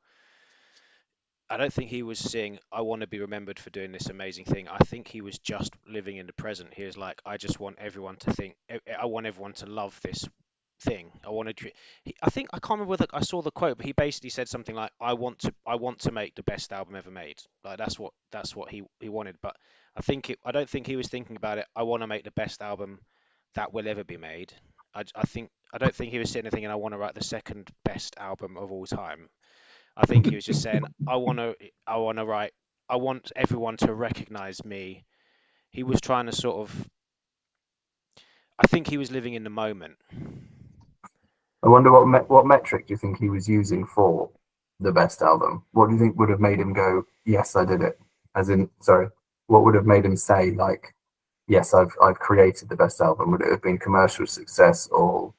I don't think he was saying, I want to be remembered for doing this amazing thing. I think he was just living in the present. He was like, I just want everyone to think, I want everyone to love this thing. I think, I can't remember whether I saw the quote, but he basically said something like, I want to make the best album ever made. Like that's what he wanted. But I don't think he was thinking about it, I want to make the best album that will ever be made. I don't think he was sitting there thinking, I want to write the second best album of all time. I think he was just saying, I want everyone to recognize me. He was trying to sort of, I think he was living in the moment.
I wonder what metric do you think he was using for the best album? What do you think would have made him go, yes, I did it? As in, sorry, what would have made him say, like, yes, I've created the best album? Would it have been commercial success or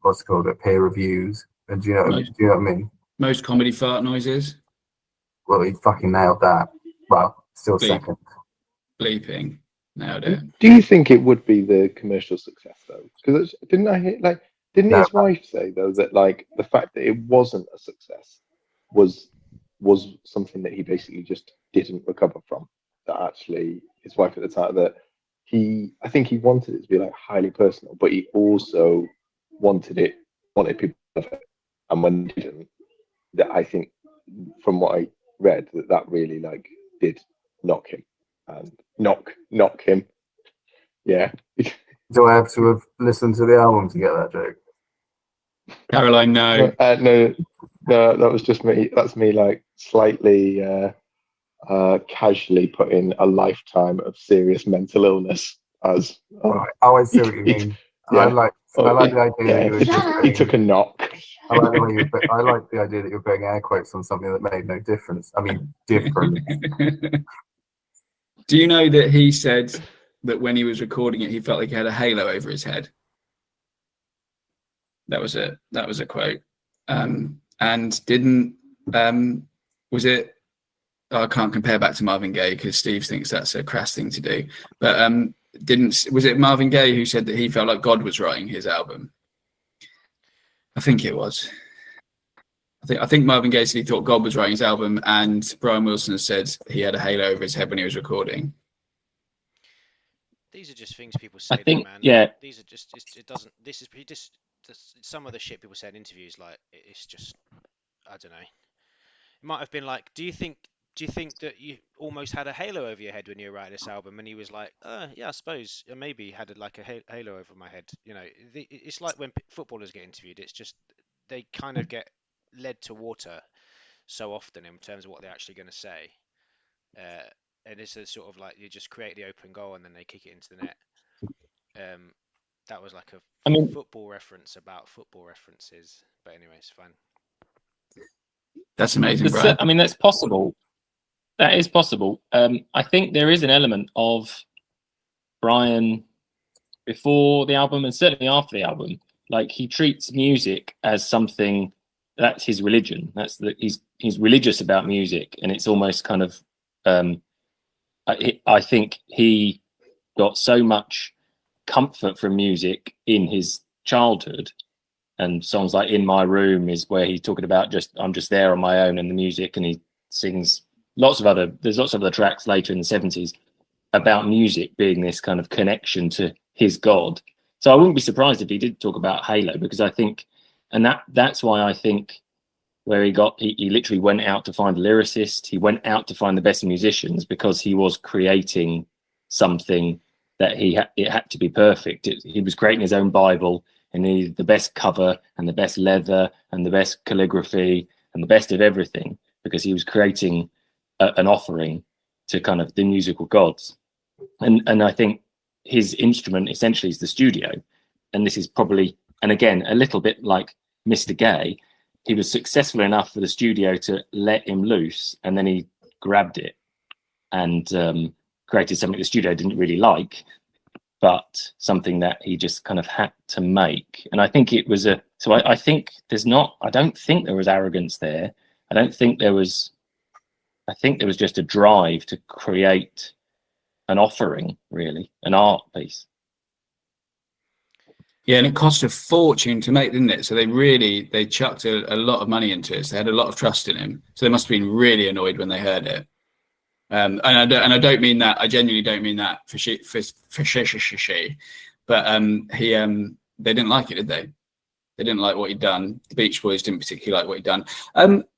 what's it called, peer reviews? And do you know what I mean?
Most comedy fart noises.
Well, he fucking nailed that. Well, still second.
Bleeping. Nailed it.
Do you think it would be the commercial success though? Because didn't his wife say though that like the fact that it wasn't a success was something that he basically just didn't recover from? That actually his wife at the time, that I think he wanted it to be like highly personal, but he also wanted people to love it. And when he didn't, that I think from what I read that really like did knock him and knock him. Yeah.
Do I have to have listened to the album to get that joke?
Caroline, no.
No, that was just me. That's me like slightly casually putting a lifetime of serious mental illness as.
I see what you mean. Yeah. I like the idea that
he took a knock.
I like the idea that you're putting air quotes on something that made no difference. I mean, different.
Do you know that he said that when he was recording it, he felt like he had a halo over his head? That was a quote. And didn't was it? I can't compare back to Marvin Gaye because Steve thinks that's a crass thing to do. But was it Marvin Gaye who said that he felt like God was writing his album? I think it was. I think Marvin Gaye said he thought God was writing his album, and Brian Wilson said he had a halo over his head when he was recording.
These are just things people say, man.
Yeah.
These are just, it doesn't, this is just some of the shit people say in interviews, like, it's just, I don't know. It might have been like, do you think that you almost had a halo over your head when you were writing this album? And he was like, yeah, I suppose maybe had like a halo over my head. You know, it's like when footballers get interviewed. It's just they kind of get led to water so often in terms of what they're actually going to say. And it's a sort of like you just create the open goal and then they kick it into the net. That was like a football reference about football references. But anyway, it's fine.
That's amazing, Brian.
I mean, that's possible. That is possible. I think there is an element of Brian before the album and certainly after the album. Like, he treats music as something that's his religion. He's religious about music, and it's almost kind of. I think he got so much comfort from music in his childhood, and songs like "In My Room" is where he's talking about I'm just there on my own and the music, and he sings there's lots of other tracks later in the 70s about music being this kind of connection to his God. So I wouldn't be surprised if he did talk about Halo, because I think, and that's why I think where he literally went out to find a lyricist, he went out to find the best musicians, because he was creating something that it had to be perfect. He was creating his own Bible, and he needed the best cover and the best leather and the best calligraphy and the best of everything, because he was creating an offering to kind of the musical gods. And I think his instrument essentially is the studio. And this is probably, and again, a little bit like Mr. Gay, he was successful enough for the studio to let him loose, and then he grabbed it and created something the studio didn't really like, but something that he just kind of had to make. And I think it was I think I don't think there was arrogance there. I think there was just a drive to create an offering, really, an art piece.
Yeah, and it cost a fortune to make, didn't it? So they chucked a lot of money into it. So they had a lot of trust in him. So they must have been really annoyed when they heard it. And I don't mean that. I genuinely don't mean that for she. But they didn't like it, did they? They didn't like what he'd done. The Beach Boys didn't particularly like what he'd done.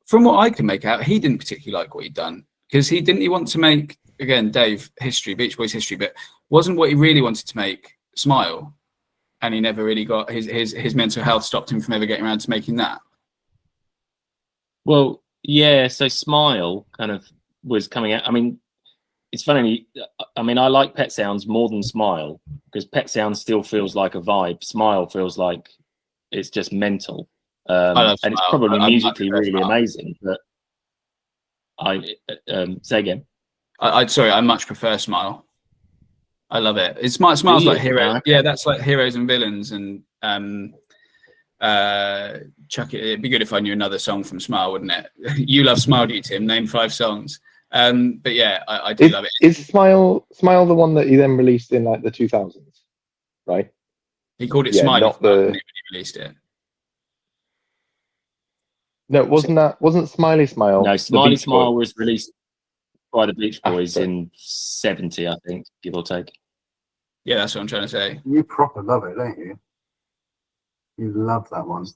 From what I can make out, he didn't particularly like what he'd done, because he want to make, again, Dave, history, Beach Boys history, but wasn't what he really wanted to make Smile. And he never really got his mental health stopped him from ever getting around to making that.
Well, yeah. So Smile kind of was coming out. I mean, it's funny. I mean, I like Pet Sounds more than Smile, because Pet Sounds still feels like a vibe. Smile feels like it's just mental. And it's probably musically really amazing. But say again.
I much prefer Smile. I love it. It smells like Hero. Okay. Yeah, that's like Heroes and Villains, and chuck it. It'd be good if I knew another song from Smile, wouldn't it? You love Smile, do you, Tim? Name 5 songs. But yeah, I do love it.
Is Smile the one that he then released in like the 2000s, right?
He called it Smile, not when he released it.
No, wasn't Smiley Smile?
No, Smiley Smile was released by the Beach Boys in 70, I think, give or take.
Yeah, that's what I'm trying to say.
You proper love it, don't you? You love that one.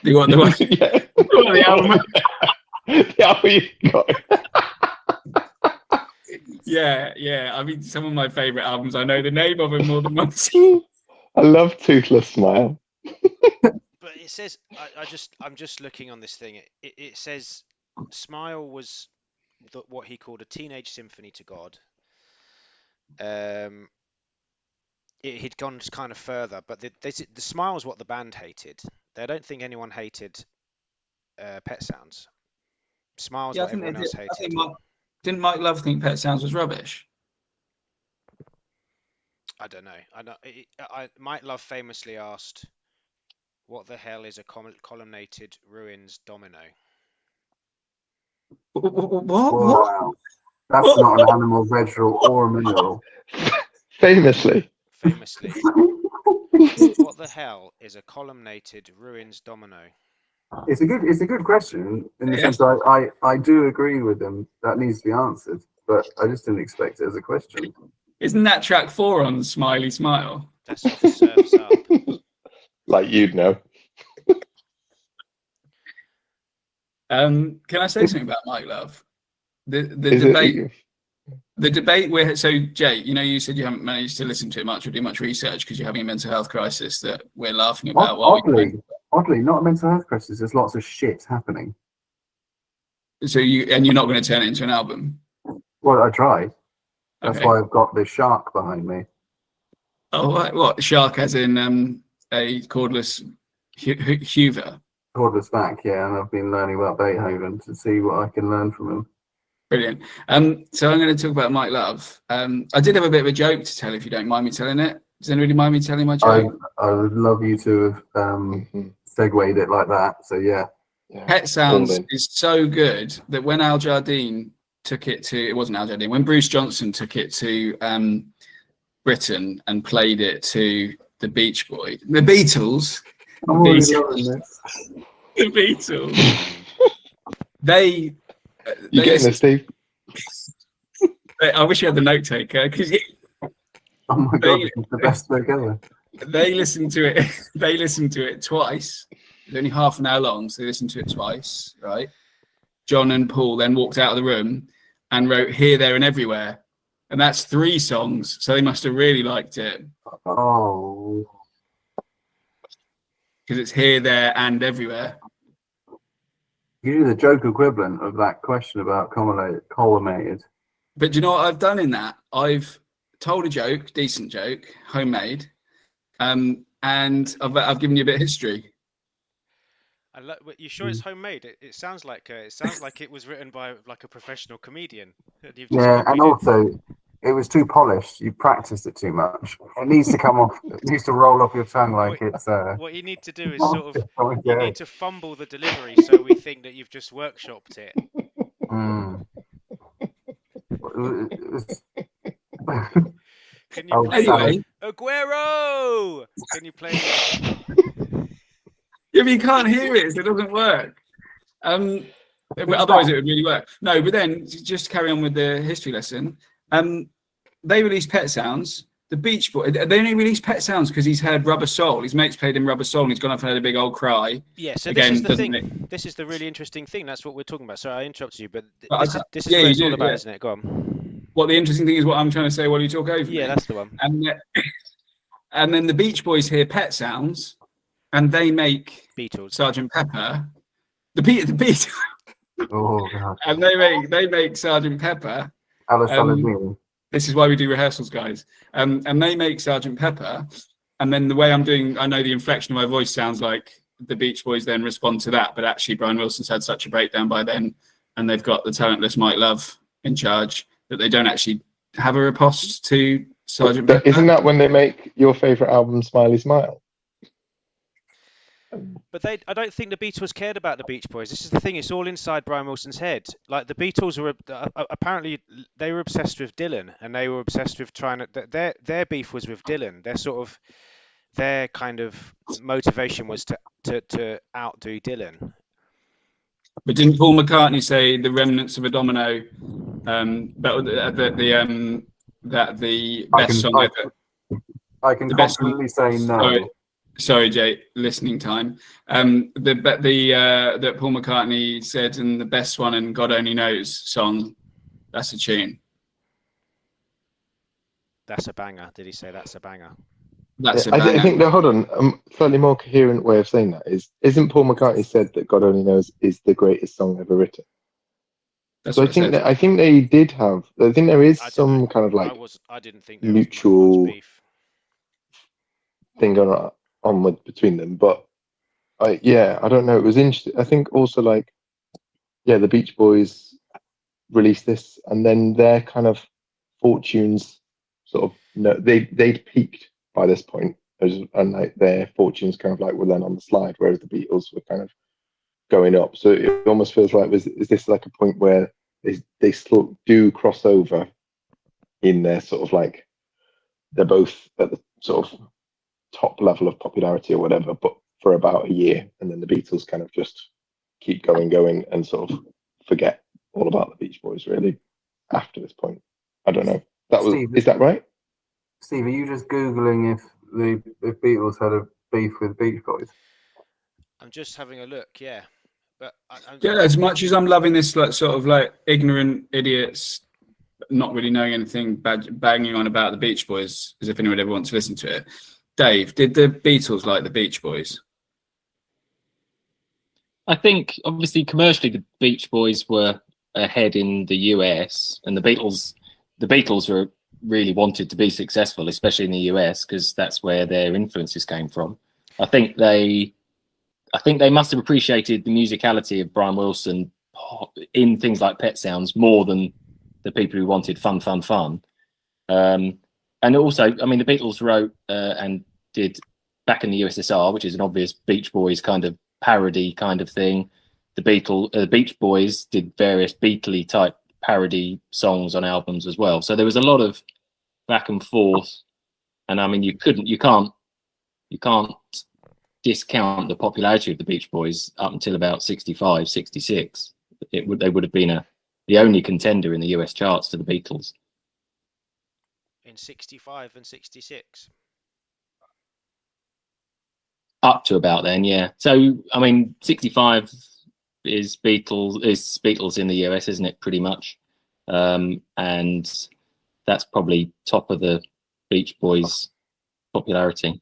You want the one? Yeah. The album.
The album you got.
Yeah. I mean, some of my favourite albums, I know the name of them more than once.
I love Toothless Smile.
But it says, I'm just looking on this thing. It says Smile was what he called a teenage symphony to God. He'd gone kind of further, but the Smile was what the band hated. I don't think anyone hated Pet Sounds. Smile was what everyone else hated.
Didn't Mike Love think Pet Sounds was rubbish?
I don't know. Mike Love famously asked, "What the hell is a columnated ruins domino?"
What?
Wow. That's not an animal, vegetable, or a mineral.
Famously.
What the hell is a columnated ruins domino?
It's a good question in the sense that I do agree with them. That needs to be answered, but I just didn't expect it as a question.
Isn't that track 4 on Smiley Smile?
That's off Surf's Up.
Like you'd know.
Can I say something about Mike Love? The debate where, so Jay, you said you haven't managed to listen to it much or do much research because you're having a mental health crisis that we're laughing about.
Oddly, not a mental health crisis. There's lots of shit happening.
So you're not going to turn it into an album?
Well, I tried. That's
Okay.
why I've got this shark behind me.
Oh, what shark? As in a cordless Hoover.
Cordless back, yeah, and I've been learning about Beethoven to see what I can learn from him.
Brilliant. So I'm going to talk about Mike Love. I did have a bit of a joke to tell, if you don't mind me telling it. Does anybody mind me telling my joke?
I would love you to have segued it like that. So yeah.
Pet Sounds
Golden.
is so good that when Al Jardine took it to, it wasn't Al Jardine, when Bruce Johnson took it to Britain and played it to the Beatles,
I'm already loving this.
the Beatles, they
You getting this, Steve?
I wish you had the note taker, because
Oh my god, this is the best bit ever.
they listened to it. They listened to it twice. It's only half an hour long, so they listened to it twice. Right? John and Paul then walked out of the room and wrote "Here, There, and Everywhere," and that's 3 songs. So they must have really liked it
Oh,
because it's here, there, and everywhere.
you do the joke equivalent of that question about collimated.
But do you know what I've done in that? I've told a joke, decent joke, homemade, and I've given you a bit of history.
You sure it's homemade? It sounds like it was written by like a professional comedian. You've just
Yeah, and
copied it.
also it was too polished. You practiced it too much. It needs to come off. It needs to roll off your tongue like it's.
What you need to do is sort of you
yeah.
need to fumble the delivery so we think that you've just workshopped it.
Mm.
Can you
Oh,
play
Anyway,
Aguero? Can you play?
yeah, but you can't hear it, so it doesn't work. But otherwise it would really work. No, but then just to carry on with the history lesson. They released Pet Sounds. The Beach Boys, they only released Pet Sounds because he's heard Rubber Soul. His mates played him Rubber Soul and he's gone off and had a big old cry.
Yeah, so
Again,
this is the
doesn't
thing. This is the really interesting thing. That's what we're talking about. Sorry, I interrupted you, but this is
yeah,
what
you
it's all
do,
about,
yeah.
isn't it? Go on.
What the interesting thing is what I'm trying to say while you talk over me.
Yeah, that's the one.
And then the Beach Boys hear Pet Sounds and they make
Beatles.
Sergeant Pepper. The Beatles.
Oh god.
And they make Sergeant Pepper.
Alice Saladin.
This is why we do rehearsals, guys. And they make Sergeant Pepper. And then the way I'm doing, I know the inflection of my voice sounds like the Beach Boys then respond to that. But actually, Brian Wilson's had such a breakdown by then. And they've got the talentless Mike Love in charge that they don't actually have a riposte to Sergeant Pepper.
Isn't that when they make your favourite album, Smiley Smile?
But I don't think the Beatles cared about the Beach Boys. This is the thing; it's all inside Brian Wilson's head. Like the Beatles were apparently they were obsessed with Dylan, and they were obsessed with trying to. Their beef was with Dylan. Their kind of motivation was to outdo Dylan.
But didn't Paul McCartney say the remnants of a domino? That the best song ever.
I can confidently say no.
Sorry, Jay. Listening time. That Paul McCartney said in the best one and God Only Knows song. That's a tune.
That's a banger. Did he say that's a banger?
That's a
I
banger.
think that, hold on, slightly more coherent way of saying that isn't Paul McCartney said that God Only Knows is the greatest song ever written?
That's
So
what
I think they did have. I think there is
I don't
some
know.
kind of like
I didn't think there
mutual
was much beef.
thing going on with between them, but I don't know. It was interesting. I think also like the Beach Boys released this, and then their kind of fortunes sort of they'd peaked by this point, and like their fortunes kind of like were then on the slide, whereas the Beatles were kind of going up. So it almost feels like is this like a point where they still do cross over in their sort of like they're both at the sort of top level of popularity or whatever, but for about a year, and then the Beatles kind of just keep going and sort of forget all about the Beach Boys really after this point. I don't know. Is that right?
Steve, are you just googling if the Beatles had a beef with Beach Boys?
I'm just having a look. Yeah, but
Yeah, as much as I'm loving this like sort of like ignorant idiots not really knowing anything, banging on about the Beach Boys as if anyone ever wants to listen to it. Dave, did the Beatles like the Beach Boys?
I think obviously commercially the Beach Boys were ahead in the US, and the Beatles were really wanted to be successful, especially in the US, because that's where their influences came from. I think they must have appreciated the musicality of Brian Wilson in things like Pet Sounds more than the people who wanted fun. And also, I mean, the Beatles wrote and did Back in the USSR, which is an obvious Beach Boys kind of parody kind of thing. The Beach Boys did various Beatley type parody songs on albums as well. So there was a lot of back and forth. And I mean, you can't discount the popularity of the Beach Boys up until about 65, 66. They would have been the only contender in the US charts to the Beatles.
In 65 and 66.
Up to about then, yeah. So I mean, 65 is Beatles in the US, isn't it? Pretty much, and that's probably top of the Beach Boys popularity.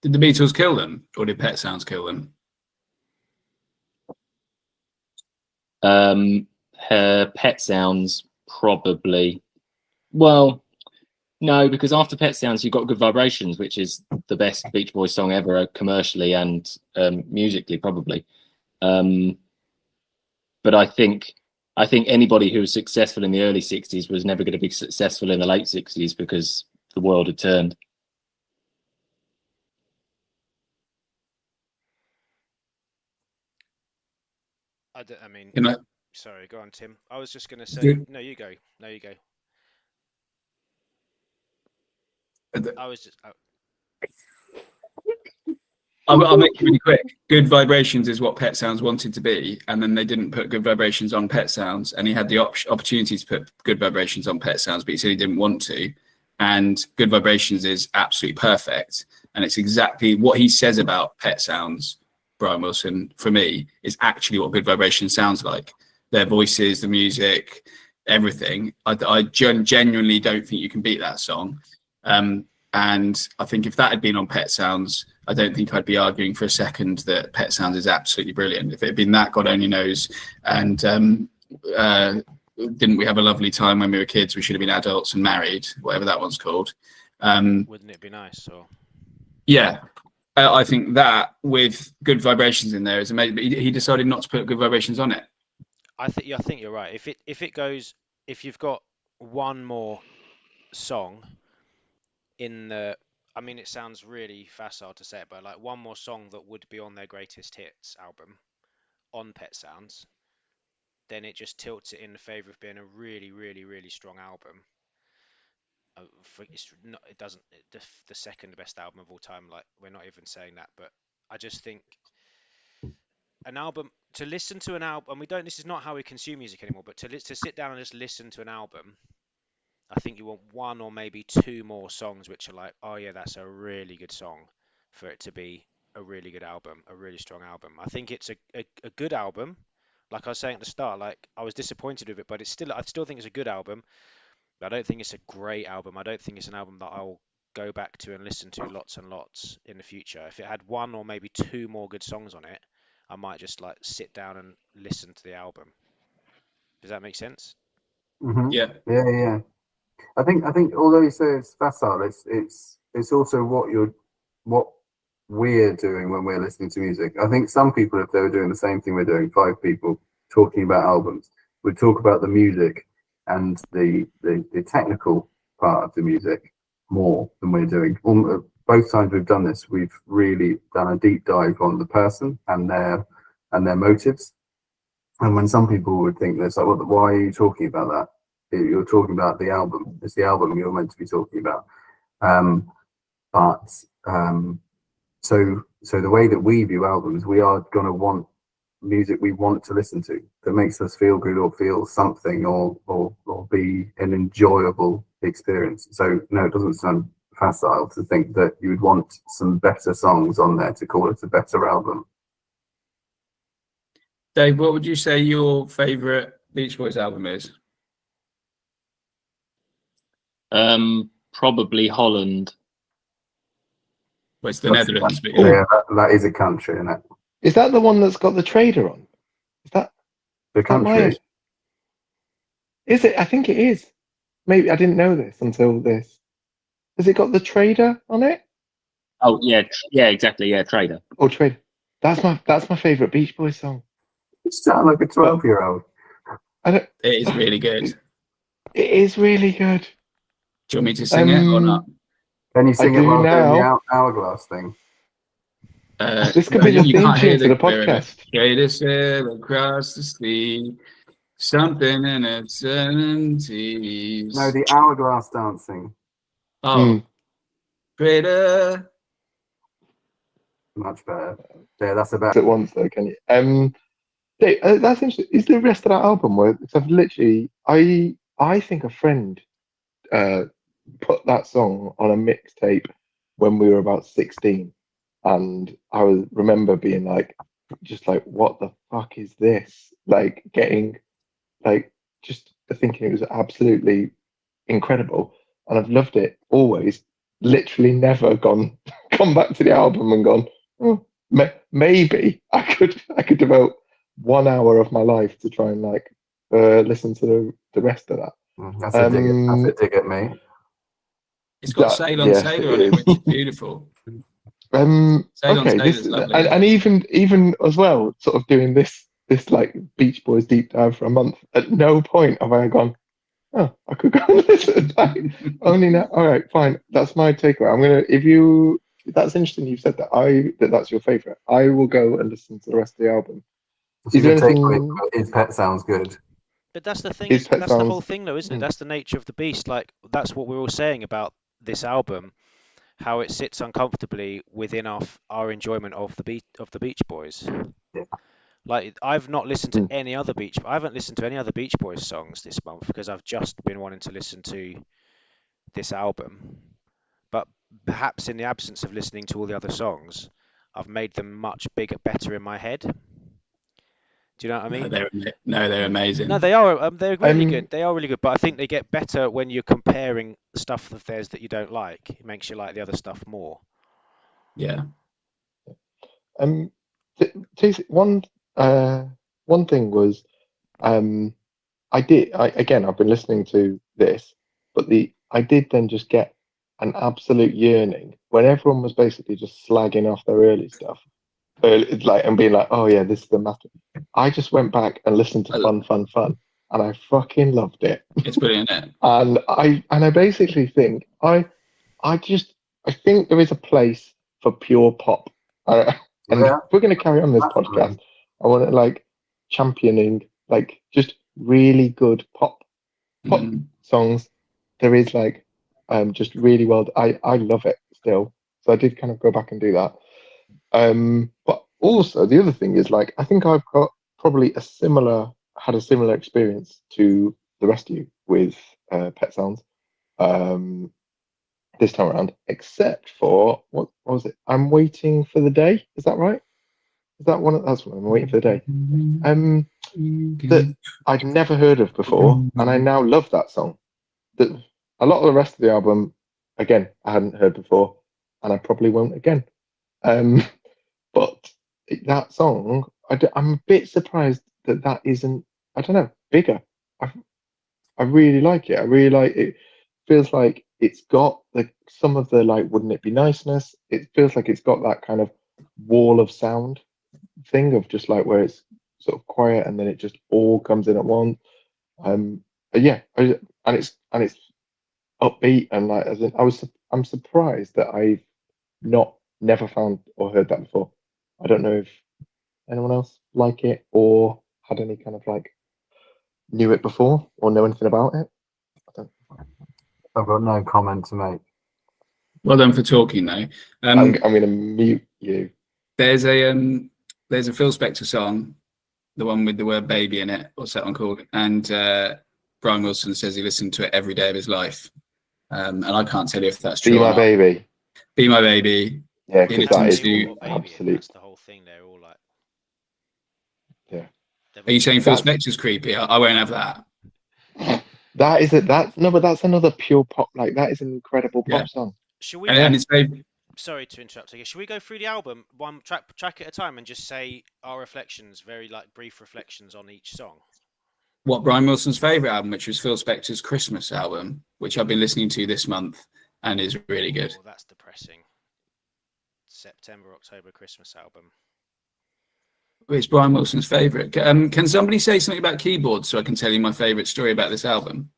Did the Beatles kill them, or did Pet Sounds kill them?
Pet Sounds probably. Well, no, because after Pet Sounds, you've got Good Vibrations, which is the best Beach Boys song ever, commercially and musically, probably. But I think anybody who was successful in the early 60s was never going to be successful in the late 60s because the world had turned.
I mean, sorry, go on, Tim. I was just going to say, no, you go. I was just.
I'll make it really quick. Good Vibrations is what Pet Sounds wanted to be, and then they didn't put Good Vibrations on Pet Sounds, and he had the opportunity to put Good Vibrations on Pet Sounds, but he said he didn't want to. And Good Vibrations is absolutely perfect, and it's exactly what he says about Pet Sounds. Brian Wilson, for me, is actually what Good Vibrations sounds like. Their voices, the music, everything. I genuinely don't think you can beat that song. And I think if that had been on Pet Sounds, I don't think I'd be arguing for a second that Pet Sounds is absolutely brilliant. If it had been that, God only knows. And didn't we have a lovely time when we were kids? We should have been adults and married, whatever that one's called.
Wouldn't it be nice? Or
yeah. I think that with Good Vibrations in there is amazing, but he decided not to put Good Vibrations on it.
I think you're right. If you've got one more song in the, I mean, it sounds really facile to say it, but like one more song that would be on their greatest hits album on Pet Sounds, then it just tilts it in the favor of being a really, really, really strong album. The second best album of all time. Like, we're not even saying that, but I just think an album, to listen to an album, this is not how we consume music anymore, but to sit down and just listen to an album, I think you want one or maybe two more songs which are like, oh yeah, that's a really good song, for it to be a really good album, a really strong album. I think it's a good album. Like I was saying at the start, like I was disappointed with it, but I still think it's a good album. I don't think it's a great album. I don't think it's an album that I'll go back to and listen to lots and lots in the future. If it had one or maybe two more good songs on it, I might just like sit down and listen to the album. Does that make sense?
Mm-hmm.
Yeah.
I think although you say it's facile, it's also what we're doing when we're listening to music. I think some people, if they were doing the same thing we're doing, 5 people talking about albums, would talk about the music and the technical part of the music more than we're doing. Both times we've done this, we've really done a deep dive on the person and their motives. And when some people would think this, like, well, why are you talking about that? You're talking about the album. It's the album you're meant to be talking about. So the way that we view albums, we are going to want music we want to listen to that makes us feel good or feel something or be an enjoyable experience. So no, it doesn't sound facile to think that you would want some better songs on there to call it a better album.
Dave, what would you say your favourite Beach Boys album is?
Probably Holland.
Well, it's the Netherlands. But
yeah, that is a country, isn't it?
Is that the one that's got the trader on? Is that
The country.
Is it? I think it is. Maybe I didn't know this until this. Has it got the trader on it?
Oh yeah, exactly. Yeah, Trader.
Or trader? That's my favorite Beach Boys song.
You sound like a 12-year-old.
I don't.
It is really good.
It is really good.
Do you want me to sing it or not?
Can you sing
I
it
do
while doing
now.
the hourglass thing?
This could be the
you
theme
can't hear
tune to the
lyric.
podcast.
Trader sail across the sea, something in its 70s.
No, the hourglass dancing.
Oh, trader.
Much better. Yeah, that's about.
At once though, can you? Dave, that's interesting. Is the rest of that album where? Because I've literally, I think a friend put that song on a mixtape when we were about 16, and I remember being like, just like, what the fuck is this? Like getting, like, just thinking it was absolutely incredible, and I've loved it always. Literally never come back to the album and gone, oh, maybe I could devote 1 hour of my life to try and like listen to the rest of that.
That's a dig. That's a dig at me.
It's got Sail on Sailor on it, which is beautiful. Sail on
Okay,
Sailor is lovely.
and even as well, sort of doing this like Beach Boys deep dive for a month. At no point have I gone, oh, I could go and listen. Like, only now. All right, fine. That's my takeaway. I'm gonna. That's interesting. You said that that's your favorite. I will go and listen to the rest of the album.
So
Is there
your
anything?
takeaway is Pet sounds good.
But that's the thing.
Is Pet
That's the
Sounds-
whole thing, though, isn't it? That's the nature of the beast. Like that's what we're all saying about this album, how it sits uncomfortably within our enjoyment of the Beach Boys.
Yeah.
Like I've not listened to any other I haven't listened to any other Beach Boys songs this month because I've just been wanting to listen to this album. But perhaps in the absence of listening to all the other songs, I've made them much better in my head. Do you know what I mean?
They're amazing.
No, they are. They're really good. They are really good. But I think they get better when you're comparing stuff of theirs that you don't like. It makes you like the other stuff more.
Yeah.
One thing was, I've been listening to this, but I did then just get an absolute yearning when everyone was basically just slagging off their early stuff, and being like, oh yeah, this is the master. I just went back and listened to Fun, and I fucking loved it.
It's brilliant, isn't it?
And I basically think I think there is a place for pure pop. And if we're going to carry on this podcast, I want to like championing like just really good pop songs. There is like just really well. I love it still. So I did kind of go back and do that. But also the other thing is like I think I've got probably had a similar experience to the rest of you with Pet Sounds this time around, except for what was it? I'm Waiting for the Day. Is that right? Is that one? That's one. I'm Waiting for the Day. That I'd never heard of before, and I now love that song. That a lot of the rest of the album, again, I hadn't heard before, and I probably won't again. But that song, I'm a bit surprised that isn't, I don't know, bigger. I really like it. I really like it. Feels like it's got some of the like, wouldn't it be niceness? It feels like it's got that kind of wall of sound thing of just like where it's sort of quiet and then it just all comes in at once. And it's upbeat and like I'm surprised that I've never found or heard that before. I don't know if anyone else like it or had any kind of like knew it before or know anything about it.
I've got no comment to make.
Well done for talking though.
I'm going to mute you.
There's a Phil Spector song, the one with the word baby in it. What's that one called? And Brian Wilson says he listened to it every day of his life. And I can't tell you if that's true.
Be My Baby.
Be My Baby.
Yeah, because that is
absolute. That's the whole thing. They're all like.
Yeah.
Are you saying Phil Spector's creepy? I won't have that.
That is it. But that's another pure pop. Like that is an incredible pop song.
Should we?
And it's very,
sorry to interrupt again. Should we go through the album one track at a time and just say our reflections, very like brief reflections on each song?
What, Brian Wilson's favourite album, which was Phil Spector's Christmas album, which I've been listening to this month and is really good.
Oh, that's depressing. September, October Christmas album.
It's Brian Wilson's favourite. Can somebody say something about keyboards so I can tell you my favourite story about this album?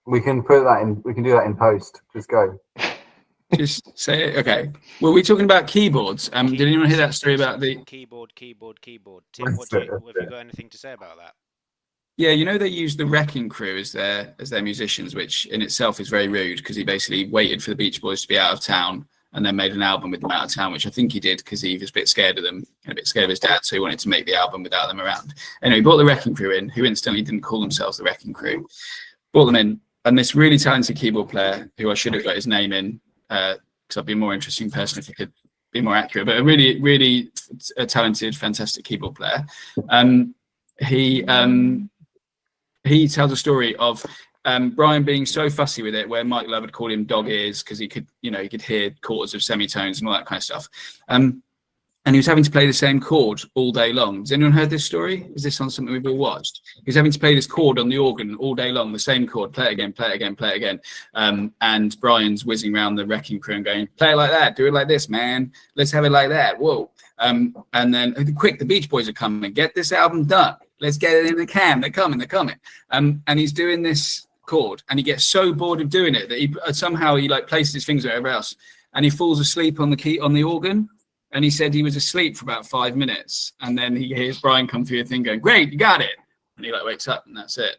We can put that in. We can do that in post. Just go.
Just say it. Okay. Were we talking about keyboards? Did anyone hear that story about the
keyboard? Tim, have you got anything to say about that?
Yeah, you know, they use the Wrecking Crew as their musicians, which in itself is very rude because he basically waited for the Beach Boys to be out of town and then made an album with them out of town, which I think he did because he was a bit scared of them and a bit scared of his dad, so he wanted to make the album without them around. Anyway, he brought the Wrecking Crew in, who instantly didn't call themselves the Wrecking Crew. Brought them in, and this really talented keyboard player, who I should have got his name in, because I'd be a more interesting person if I could be more accurate, but a really, really talented, fantastic keyboard player. He tells a story of Brian being so fussy with it, where Mike Love had called him dog ears because he could hear quarters of semitones and all that kind of stuff. And he was having to play the same chord all day long. Has anyone heard this story? Is this on something we've all watched? He was having to play this chord on the organ all day long, the same chord, play it again, play it again, play it again. And Brian's whizzing around the Wrecking Crew and going, play it like that, do it like this, man. Let's have it like that. Whoa. And then, quick, the Beach Boys are coming. Get this album done. Let's get it in the can. They're coming. And he's doing this chord, and he gets so bored of doing it that he somehow like places his fingers wherever else, and he falls asleep on the organ. And he said he was asleep for about 5 minutes, and then he hears Brian come through the thing going, "Great, you got it!" And he like wakes up, and that's it.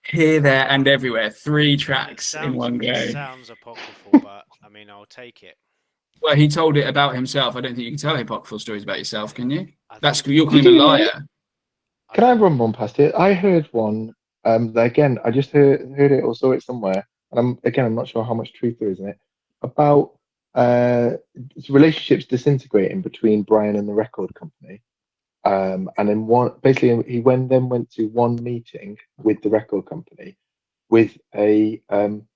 Here, there, and everywhere. 3 tracks in one go.
It sounds apocryphal, but I mean, I'll take it.
Well, he told it about himself. I don't think you can tell apocryphal stories about yourself, can you? You're calling him a liar.
Can I run one past it? I heard one. Again, I just heard it or saw it somewhere, and I'm not sure how much truth there is in it, about relationships disintegrating between Brian and the record company. And then he went to one meeting with the record company with a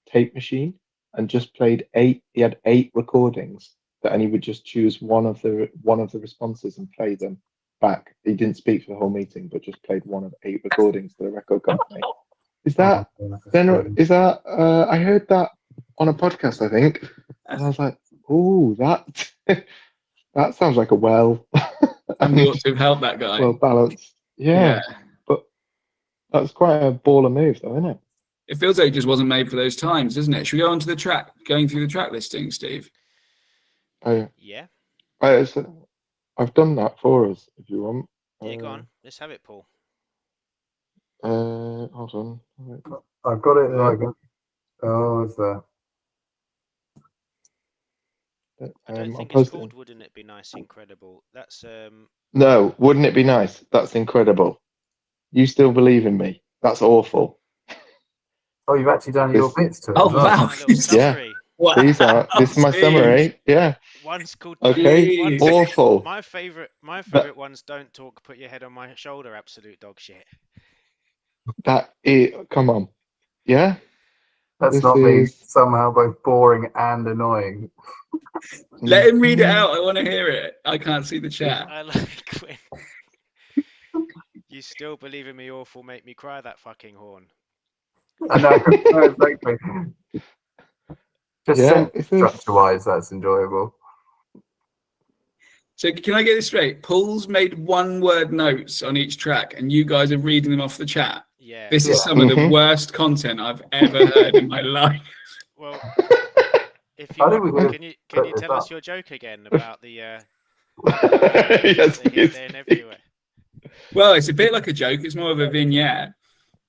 tape machine and just played 8. He had 8 recordings and he would just choose one of the responses and play them back. He didn't speak for the whole meeting, but just played one of 8 recordings to the record company. I heard that on a podcast, I think, and I was like, "Oh, that sounds like a well."
And ought to have helped that guy.
Well balanced, yeah. But that's quite a baller move, though, isn't it?
It feels like it just wasn't made for those times, doesn't it? Should we go on to going through the track listing, Steve?
Yeah.
I've done that for us, if you want.
Yeah, go on. Let's have it, Paul.
Hold on.
I've got it. Oh, it's there.
I don't think it's called Wouldn't It Be Nice, Incredible. That's
No, Wouldn't It Be Nice? That's incredible. You Still Believe in Me? That's awful.
Oh, you've actually done your bits to it.
Oh, wow.
Yeah.
Wow.
This is my summary. Yeah.
One's called
Okay. Awful.
My favorite ones, Don't Talk, Put Your Head on My Shoulder, absolute dog shit.
Come on. Yeah.
That's not me somehow both boring and annoying.
Let him read it out. I want to hear it. I can't see the chat.
I like when You Still Believe in Me, Awful, Make Me Cry, that fucking horn.
I know, exactly. Just structure-wise, that's enjoyable.
So can I get this straight? Paul's made 1-word notes on each track, and you guys are reading them off the chat.
Yeah.
This is some of the worst content I've ever heard in my life.
Well, if you want, can you tell us your joke again about the
Yes,
the here, there, and everywhere?
Well, it's a bit like a joke. It's more of a vignette.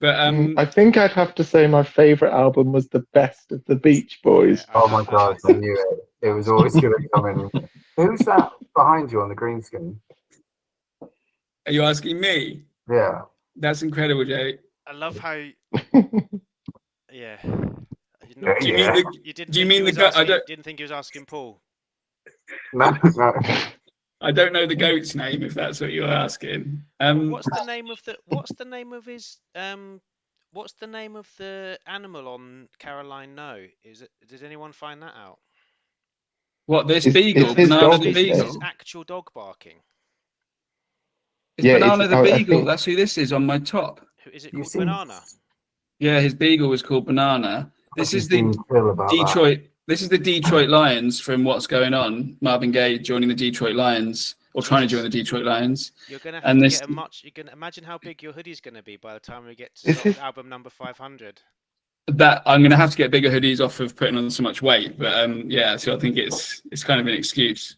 But
I think I'd have to say my favourite album was The Best of the Beach Boys.
Oh my God, I knew it. It was always going to come in. Who's that behind you on the green screen?
Are you asking me?
Yeah.
That's incredible, Jay.
I love how. Yeah.
Do you mean the goat? I
didn't think he was asking Paul.
No.
I don't know the goat's name, if that's what you're asking.
What's the name of his What's the name of the animal on Caroline No? Did anyone find that out?
What, this
It's
beagle?
his
Banana
dog,
the
isn't it?
This
beagle?
is actual dog barking.
It's
Yeah,
Banana the
I
beagle.
think
That's who this is on my top.
Is it
You
called
seem,
Banana?
Yeah, his beagle was called Banana. This
you
is the
seem chill about that.
Detroit. This is the Detroit Lions from What's Going On. Marvin Gaye joining the Detroit Lions, or trying to join the Detroit Lions.
You're gonna have
And
to
this,
get a much. You're gonna imagine how big your hoodie's gonna be by the time we get to
Is
sort of
this-
album number 500.
that I'm going to have to get bigger hoodies off of putting on so much weight. But yeah, so I think it's kind of an excuse.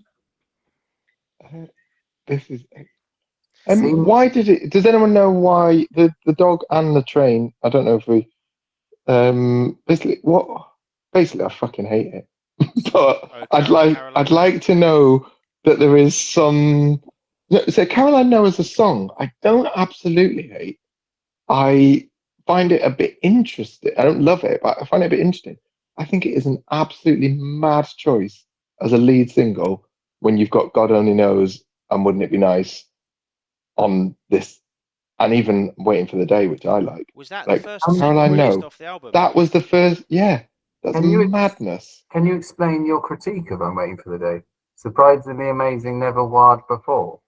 this is.
Seem-
Why did it? Does anyone know why the dog and the train? I don't know if we. Basically, what? Basically, I fucking hate it. But
Oh,
I'd like to know that there is some. No, so Caroline No is a song I don't absolutely hate. I find it a bit interesting. I don't love it, but I find it a bit interesting. I think it is an absolutely mad choice as a lead single when you've got God Only Knows and Wouldn't It Be Nice on this, and even Waiting for the Day, which I like.
Was that
Like,
the first
Caroline
single released
No,
off the album?
that was the first. Yeah, that's
Can you-
madness.
Can you explain your critique of I'm Waiting for the Day? Surprisingly amazing, never wired before.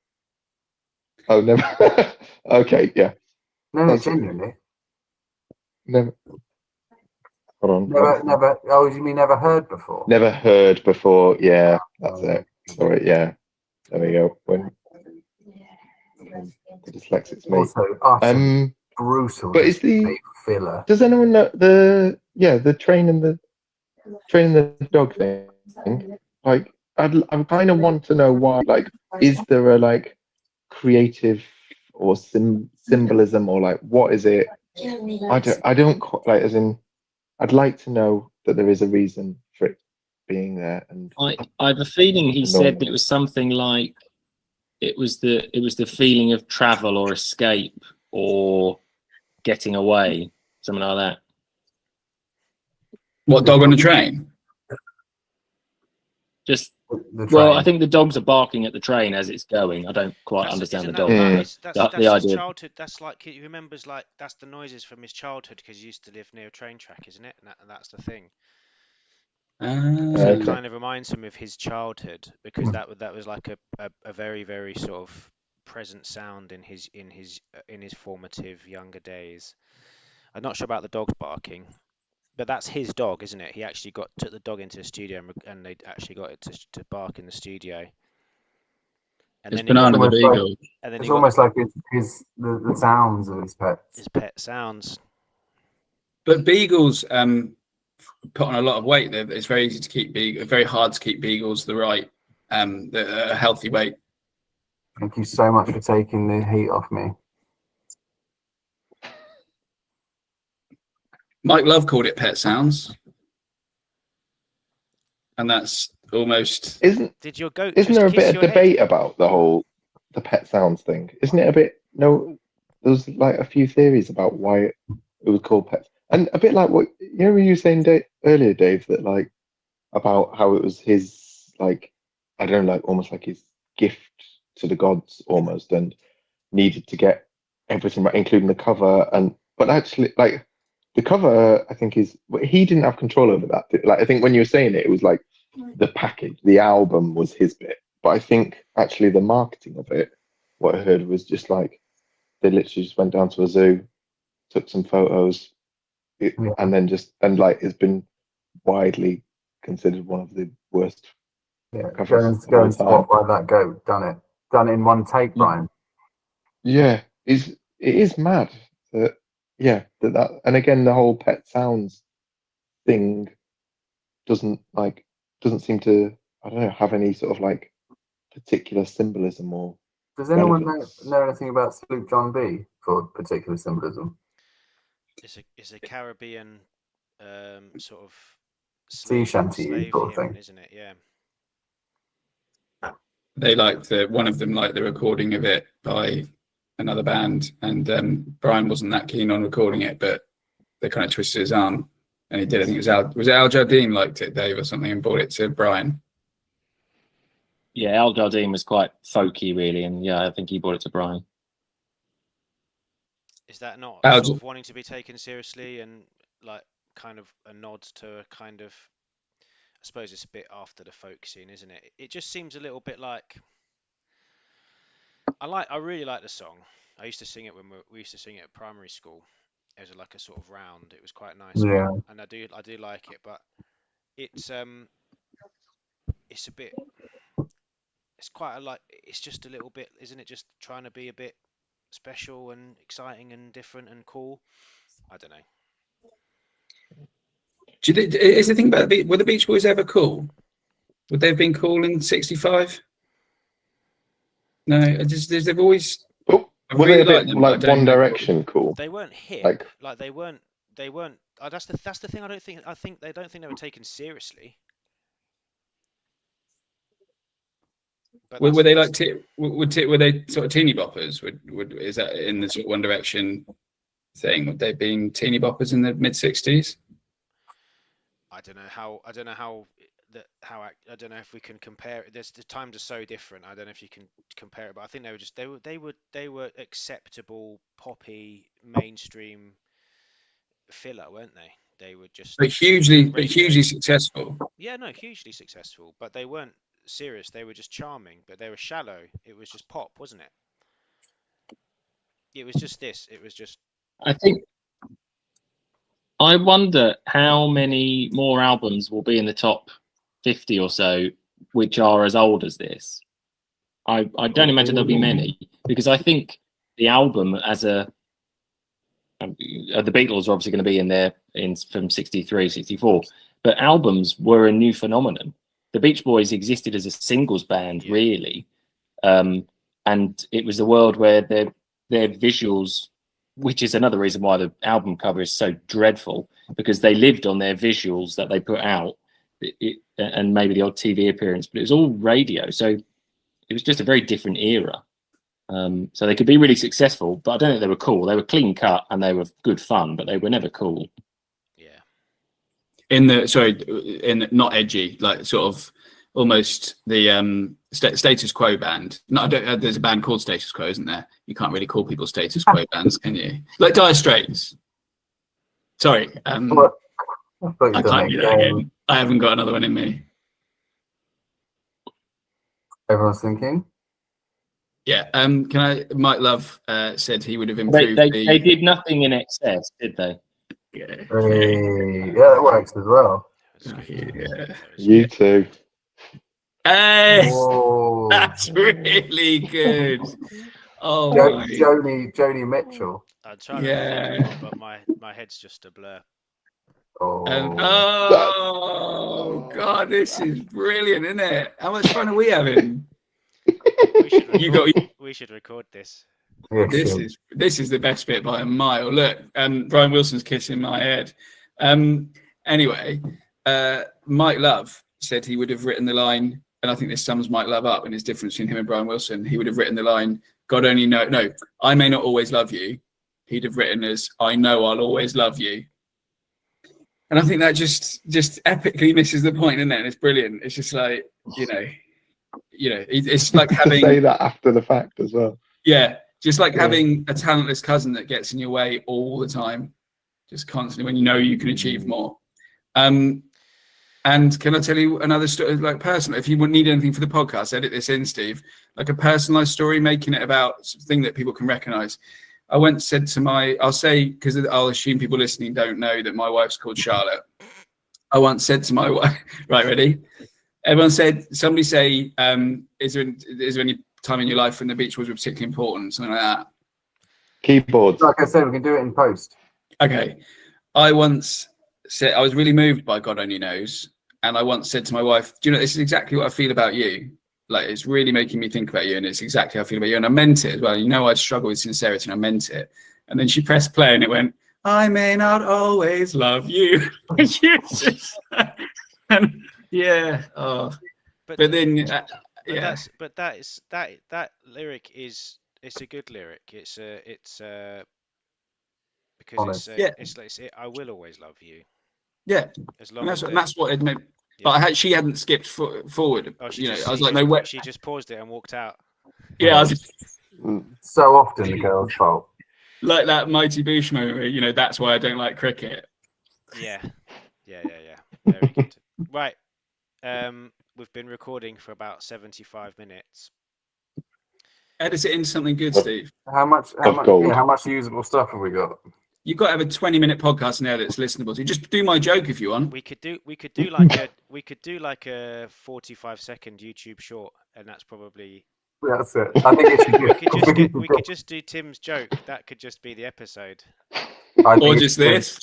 Oh, never. Okay, yeah,
No,
That's-
genuinely.
never. Hold on.
Never. Oh, you mean never heard before?
Never heard before. Yeah, that's it. Sorry. Yeah, there we go. When the dyslexics me.
Also, utter brutal.
But is the
filler?
does anyone know the train and the dog thing? Like, I kind of want to know why. Like, is there a like creative or symbolism, or like what is it? I don't like, as in, I'd like to know that there is a reason for it being there. And
I have a feeling he said that it was something like it was the feeling of travel or escape or getting away, something like that.
What, Dog on the Train?
Just
The
well,
train.
I think the dogs are barking at the train as it's going. I don't quite understand the
Isn't
dog.
that
Mm.
like that's
The
his
idea.
childhood. That's like he remembers, like that's the noises from his childhood because he used to live near a train track, isn't it? And that's the thing. So
Okay.
it kind of reminds him of his childhood because that was like a very very sort of present sound in his formative younger days. I'm not sure about the dogs barking, but that's his dog, isn't it? He actually took the dog into the studio and they actually got it to bark in the studio. And
It's
then he got-
Banana the
almost like-
Beagle.
and then
It's
he got
almost like the sounds of his pets.
his pet sounds.
But beagles put on a lot of weight. It's very easy to keep very hard to keep beagles the right the healthy weight.
Thank you so much for taking the heat off me.
Mike Love called it Pet Sounds, and that's almost.
isn't
Did your goat
isn't
just
there a
kiss
bit of
your head?
debate about the Pet Sounds thing? Isn't it a bit? No, there's like a few theories about why it was called Pet, and a bit like what you know when you were saying earlier, Dave, that like about how it was his, like, I don't know, like almost like his gift to the gods almost, and needed to get everything right, including the cover. And but actually, like, the cover, I think he didn't have control over that. Like, I think when you were saying it was like the package, the album was his bit, but I think actually the marketing of it, what I heard was just like they literally just went down to a zoo, took some photos, and then like it's been widely considered one of the worst.
Yeah,
Covers
go
all
and
the time.
spot by that goat. Done it in one take, Brian.
Yeah, it is mad that that and again the whole Pet Sounds thing doesn't seem to, I don't know, have any sort of like particular symbolism or
Does anyone
relevance.
know anything about Sloop John B for particular symbolism?
It's a Caribbean sort of
Sea shanty
slave
sort of
hymn,
thing.
isn't it? Yeah.
They liked one of them liked the recording of it by another band, and Brian wasn't that keen on recording it, but they kind of twisted his arm, and he did. I think it was Al Jardine liked it, Dave, or something, and brought it to Brian.
Yeah, Al Jardine was quite folky, really, and yeah, I think he brought it to Brian.
Is that not
How
sort
do-
of wanting to be taken seriously and like kind of a nod to a kind of, I suppose it's a bit after the folk scene, isn't it? It just seems a little bit like I really like the song. I used to sing it when we used to sing it at primary school. It was like a sort of round. It was quite nice.
Yeah.
And I do like it, but it's a bit. It's quite a like. It's just a little bit, isn't it? Just trying to be a bit special and exciting and different and cool. I don't know.
Is the thing about were the Beach Boys ever cool? Would they have been cool in '65? No, they've always.
Oh,
I
were
really
they a
like
bit
them, but I
like
don't
One
know.
Direction cool?
They weren't hit.
Like,
They weren't. That's the thing. I think they don't think they were taken seriously. But
Were they like were they sort of teeny boppers? Is that in the sort of One Direction thing? Would they been teeny boppers in the mid '60s?
I don't know how I don't know if we can compare it. The times are so different. I don't know if you can compare it, but I think they were acceptable poppy mainstream filler, weren't they? They were just
But hugely
radio.
successful.
Yeah, no, hugely successful, but they weren't serious. They were just charming, but they were shallow. It was just pop, wasn't it? It was just this. It was just.
I wonder how many more albums will be in the top 50 or so, which are as old as this. I don't imagine there'll be many, because I think the album as the Beatles are obviously going to be in there from 63, 64, but albums were a new phenomenon. The Beach Boys existed as a singles band, really, and it was a world where their visuals, which is another reason why the album cover is so dreadful, because they lived on their visuals that they put out, and maybe the odd TV appearance, but it was all radio, so it was just a very different era. So they could be really successful, but I don't think they were cool. They were clean cut and they were good fun, but they were never cool.
Yeah.
In not edgy, like sort of almost the Status Quo band. No, there's a band called Status Quo, isn't there? You can't really call people Status Quo bands, can you? Like Dire Straits. Sorry, I can't do that again. I haven't got another one in me.
Everyone's thinking.
Yeah. Mike Love said he would have improved.
They did nothing in excess, did they?
Yeah.
Yeah, that works as well.
Yeah.
You too.
Hey,
Whoa.
that's really good. Oh,
Joni Mitchell.
I'm trying
Yeah.
to think, but my head's just a blur.
Oh God, this is brilliant, isn't it? How much fun are we having?
We should record this.
Yes,
This is the best bit by a mile. Look, Brian Wilson's kissing my head. Anyway, Mike Love said he would have written the line, and I think this sums Mike Love up in his difference between him and Brian Wilson. He would have written the line, "God only know." No, I may not always love you. He'd have written as, "I know I'll always love you." And I think that just epically misses the point, isn't it? And it's brilliant. It's just like, it's like having
say that after the fact as well.
Yeah, just like having a talentless cousin that gets in your way all the time, just constantly when you know you can achieve more. And can I tell you another story, like personal? If you would need anything for the podcast, edit this in, Steve. Like a personalized story, making it about something that people can recognize. I once said to I'll say, because I'll assume people listening don't know that my wife's called Charlotte. I once said to my wife, right, ready? Somebody say, is there any time in your life when the Beach Boys were particularly important, something like that?
Keyboards.
like I said, we can do it in post.
Okay. I once said, I was really moved by God Only Knows. And I once said to my wife, do you know, this is exactly what I feel about you. Like, it's really making me think about you, and it's exactly how I feel about you. And I meant it as well. I struggle with sincerity, and I meant it. And then she pressed play, and it went, "I may not always love you." And yeah. Oh. But then, yeah.
That lyric it's a good lyric. It's because it's I will always love you.
Yeah.
As long as
that's what it meant.
Yeah.
But she hadn't skipped forward.
Oh,
I was like, no way.
She just paused it and walked out.
Yeah.
So often the girl's fault.
like that Mighty Boosh moment where, you know, that's why I don't like cricket.
Yeah. Very good. Right. We've been recording for about 75 minutes.
Edit it into something good, Steve.
How much usable stuff have we got?
You've got to have a 20-minute podcast now that's listenable. So just do my joke if you want.
We could do like a 45-second YouTube short, and that's probably.
That's it. I think
we could just do Tim's joke. That could just be the episode.
Or just this.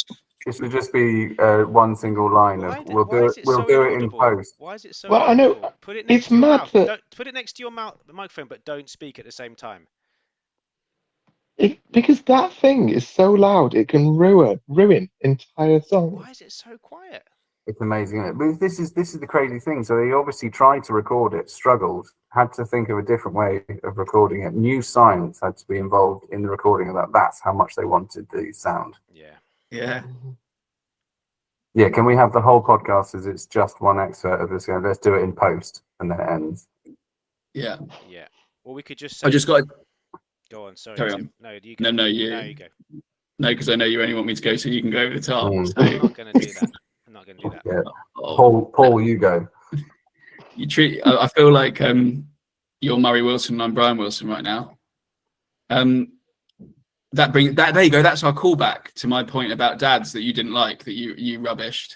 It should just be one single line of we'll do it in post.
Why is it so?
Well, I know
put it next
it's
to your
mad
mouth.
that
Don't, put it next to your mouth, the microphone, but don't speak at the same time.
because that thing is so loud it can ruin entire songs.
Why is it so quiet?
It's amazing, isn't it? But this is the crazy thing. So he obviously tried to record it, struggled, had to think of a different way of recording it. New science had to be involved in the recording of that. That's how much they wanted the sound.
Yeah.
Yeah, can we have the whole podcast as it's just one excerpt of this? Let's do it in post, and then it ends.
Yeah.
Well, we could just say.
I just got.
Go on. Sorry.
Carry
Tim.
on.
No, you go.
No, you.
No, you go.
No, because I know you only want me to go, so you can go over the top.
Mm.
So.
I'm not going to do that. I'm not going to do that.
Yeah.
Oh,
Paul, you go.
you treat. I feel like you're Murray Wilson and I'm Brian Wilson right now. That brings that. There you go. That's our callback to my point about dads that you didn't like, that you rubbished.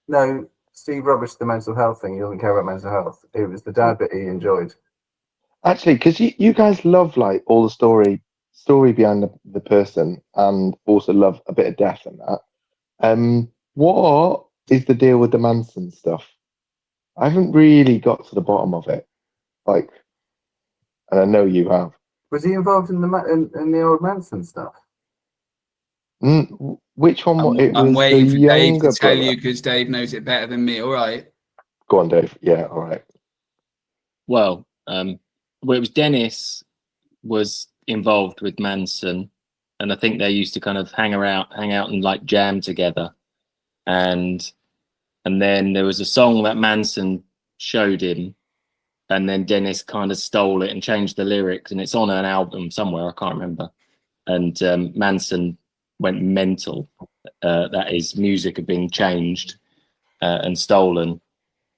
No, Steve rubbished the mental health thing. He doesn't care about mental health. It was the dad that he enjoyed.
Actually, because you guys love like all the story behind the person, and also love a bit of death and that. What is the deal with the Manson stuff? I haven't really got to the bottom of it. Like, and I know you have.
Was he involved in the old Manson stuff?
Which one?
I'm waiting for Dave to
younger
tell
brother.
you because Dave knows it better than me. All right.
Go on, Dave. Yeah, all right.
Well, it was Dennis was involved with Manson, and I think they used to kind of hang out and like jam together. And then there was a song that Manson showed him, and then Dennis kind of stole it and changed the lyrics, and it's on an album somewhere, I can't remember. And Manson went mental. That his music had been changed and stolen.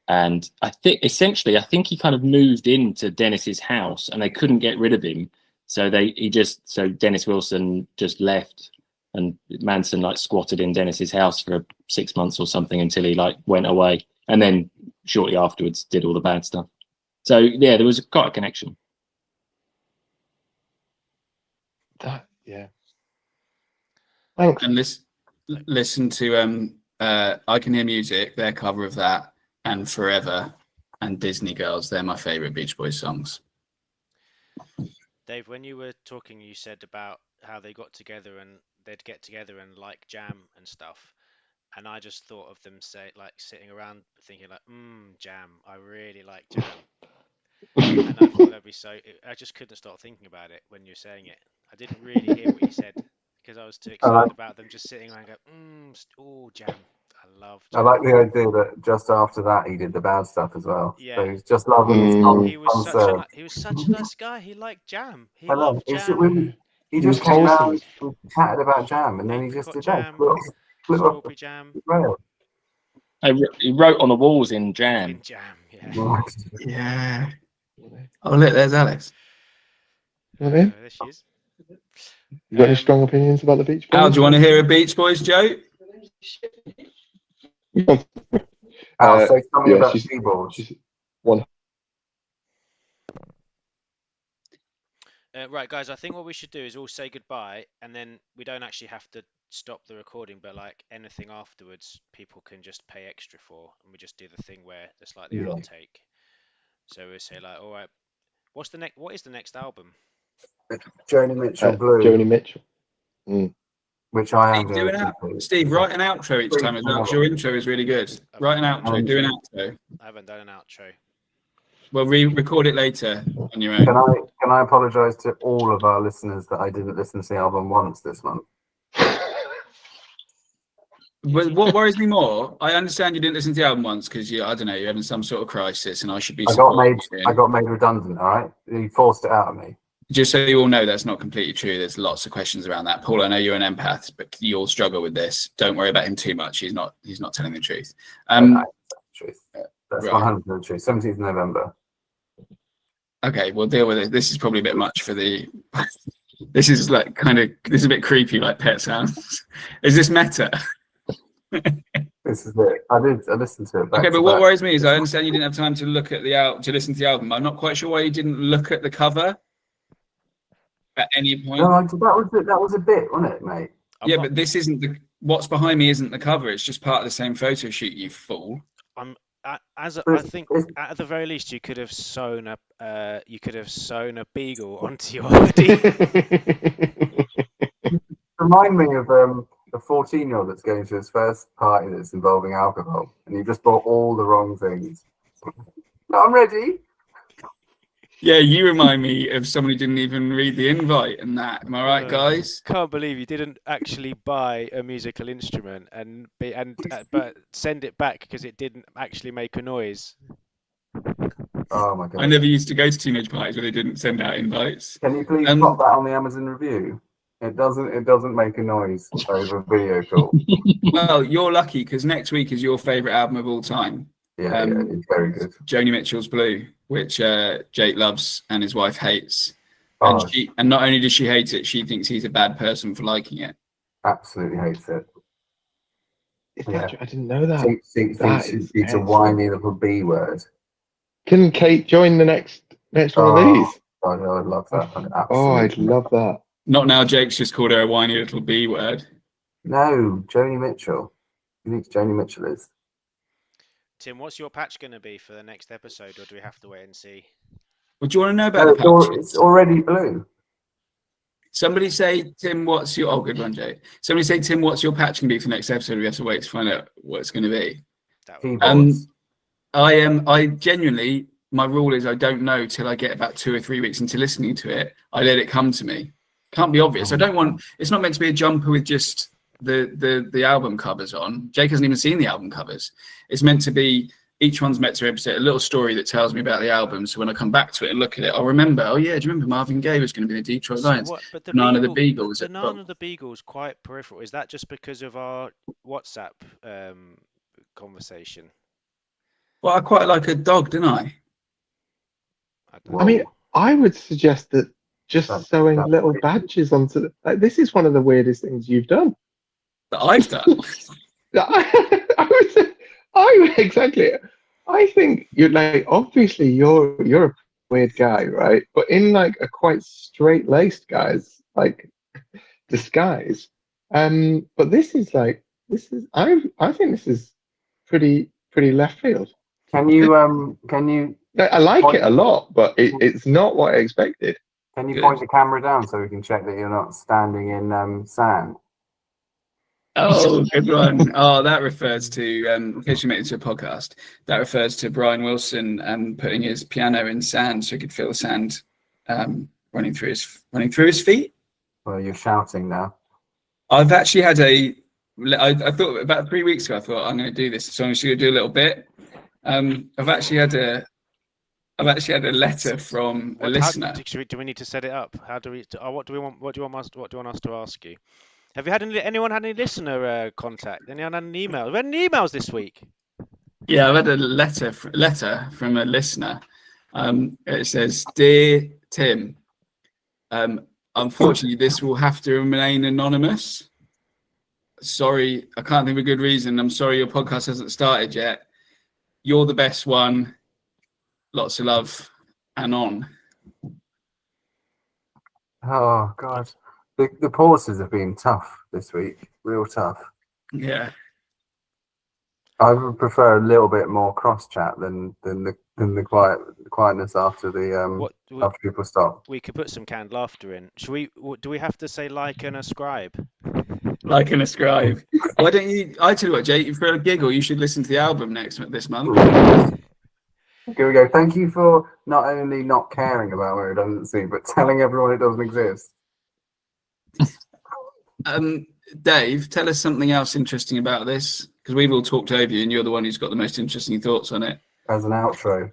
And I think he kind of moved into Dennis's house, and they couldn't get rid of him. So Dennis Wilson just left, and Manson like squatted in Dennis's house for 6 months or something until he like went away, and then shortly afterwards did all the bad stuff. So yeah, there was quite a connection.
Yeah. Thanks.
And listen to I Can Hear Music, their cover of that, and Forever, and Disney Girls. They're my favorite Beach Boys songs.
Dave, when you were talking, you said about how they got together and they'd get together and like jam and stuff. And I just thought of them sitting around thinking like, jam. I really like jam. And I thought that'd be I just couldn't stop thinking about it when you were saying it. I didn't really hear what you said because I was too excited about them just sitting around and go, jam. I love jam.
I like the idea that just after that he did the bad stuff as well.
Yeah.
So he's just loving his
He was such a nice guy. He liked jam. He loved jam.
He just came out and chatted about jam, and then he just did that.
Strawberry jam.
He wrote on the walls in jam.
In jam, yeah.
Yeah. Oh, look, there's Alex.
There she is.
You got any strong opinions about the Beach Boys?
Al, do you want to hear a Beach Boys joke?
I'll say something about
she's-
keyboards.
she's one.
Right, guys, I think what we should do is all say goodbye, and then we don't actually have to stop the recording, but like anything afterwards, people can just pay extra for, and we just do the thing where it's like the
Yeah.
outtake. So we say like, all right, what is the next album?
Joni Mitchell Blue,
Joni Mitchell.
which I am
Steve, do
going
an
to
Steve, write an outro each time as well, 'cause your intro is really good. Write an outro, do an outro.
I haven't done an outro.
We'll record it later on your own.
Can I apologise to all of our listeners that I didn't listen to the album once this month?
But what worries me more, I understand you didn't listen to the album once because I don't know, you're having some sort of crisis, and I should be.
I got made redundant. All right, he forced it out of me.
just so you all know, that's not completely true. There's lots of questions around that. Paul, I know you're an empath, but you'll struggle with this. Don't worry about him too much. He's not telling the truth.
Truth. That's
Right.
100% true. 17th November.
Okay, we'll deal with it. This is probably a bit much for the. This is like this is a bit creepy, like Pet Sounds. Is this meta?
This is it. I listened to it.
Okay, but what worries me is I understand you didn't have time to look at to listen to the album. I'm not quite sure why you didn't look at the cover at any point.
No, that was a bit, wasn't it, mate?
Yeah, but this isn't what's behind me isn't the cover. It's just part of the same photo shoot. You fool.
I think at the very least you could have sewn a beagle onto your hoodie.
Remind me of a 14-year-old that's going to his first party that's involving alcohol, and you just bought all the wrong things. No, I'm ready.
Yeah, you remind me of someone who didn't even read the invite and that. Am I right, guys?
Can't believe you didn't actually buy a musical instrument but send it back because it didn't actually make a noise.
Oh my god!
I never used to go to teenage parties where they didn't send out invites.
Can you please pop that on the Amazon review? It doesn't make a noise over video call.
Well, you're lucky because next week is your favourite album of all time.
Yeah, it's very good.
Joni Mitchell's Blue, which Jake loves and his wife hates.
Oh,
And not only does she hate it, she thinks he's a bad person for liking it.
Absolutely hates it.
I didn't know that.
It's a whiny little B word.
Can Kate join the next one of these?
I would love that.
I'd love that.
Not now. Jake's just called her a whiny little B word.
No, Joni Mitchell. You think Joni Mitchell is?
Tim, what's your patch going to be for the next episode, or do we have to wait and see?
Well, do you want to know about the patches?
It's already blue.
Somebody say, Tim, what's your... Oh, good one, Jake. Somebody say, Tim, what's your patch going to be for next episode? We have to wait to find out what it's going to be. I genuinely, my rule is I don't know till I get about 2 or 3 weeks into listening to it. I let it come to me. Can't be obvious. I don't want... It's not meant to be a jumper with just the album covers on. Jake hasn't even seen the album covers. It's meant to be... Each one's meant to represent a little story that tells me about the album. So when I come back to it and look at it, I'll remember, oh yeah, do you remember Marvin Gaye was going to be the Detroit Lions?
But
Banana the Beagle was
Banana the Beagle's quite peripheral. Is that just because of our WhatsApp conversation?
Well, I quite like a dog, didn't I?
I mean, I would suggest that just sewing little badges onto this is one of the weirdest things you've done.
That I've done.
Exactly. I think you're like, obviously you're a weird guy, right? But in like a quite straight-laced guy's like disguise. But this is I think this is pretty left field.
Can you
I like it a lot, but it's not what I expected.
Can you point the camera down so we can check that you're not standing in sand?
Oh, good one. Oh, that refers to, in case you made it to a podcast, that refers to Brian Wilson putting his piano in sand so he could feel the sand running through his feet.
Well, you're shouting now.
I've actually had I thought about 3 weeks ago, I thought I'm going to do this, so I'm just going to do a little bit. I've actually had a letter from a listener.
Do we need to set it up? How do we? What do you want us to ask you? Have you had anyone had any listener contact? Anyone had an email? Have you had any emails this week?
Yeah, I've had a letter from a listener. It says, "Dear Tim, unfortunately, this will have to remain anonymous. Sorry, I can't think of a good reason. I'm sorry your podcast hasn't started yet. You're the best one. Lots of love, Anon."
Oh God. The pauses have been tough this week, real tough.
Yeah,
I would prefer a little bit more cross chat than the quietness after after people stop.
We could put some canned laughter in. Do we have to say like and ascribe?
Like and ascribe. Why don't you? I tell you what, Jake, for a giggle, you should listen to the album this month.
Here we go. Thank you for not only not caring about my redundancy, but telling everyone it doesn't exist.
Dave, tell us something else interesting about this, because we've all talked over you and you're the one who's got the most interesting thoughts on it.
As an outro.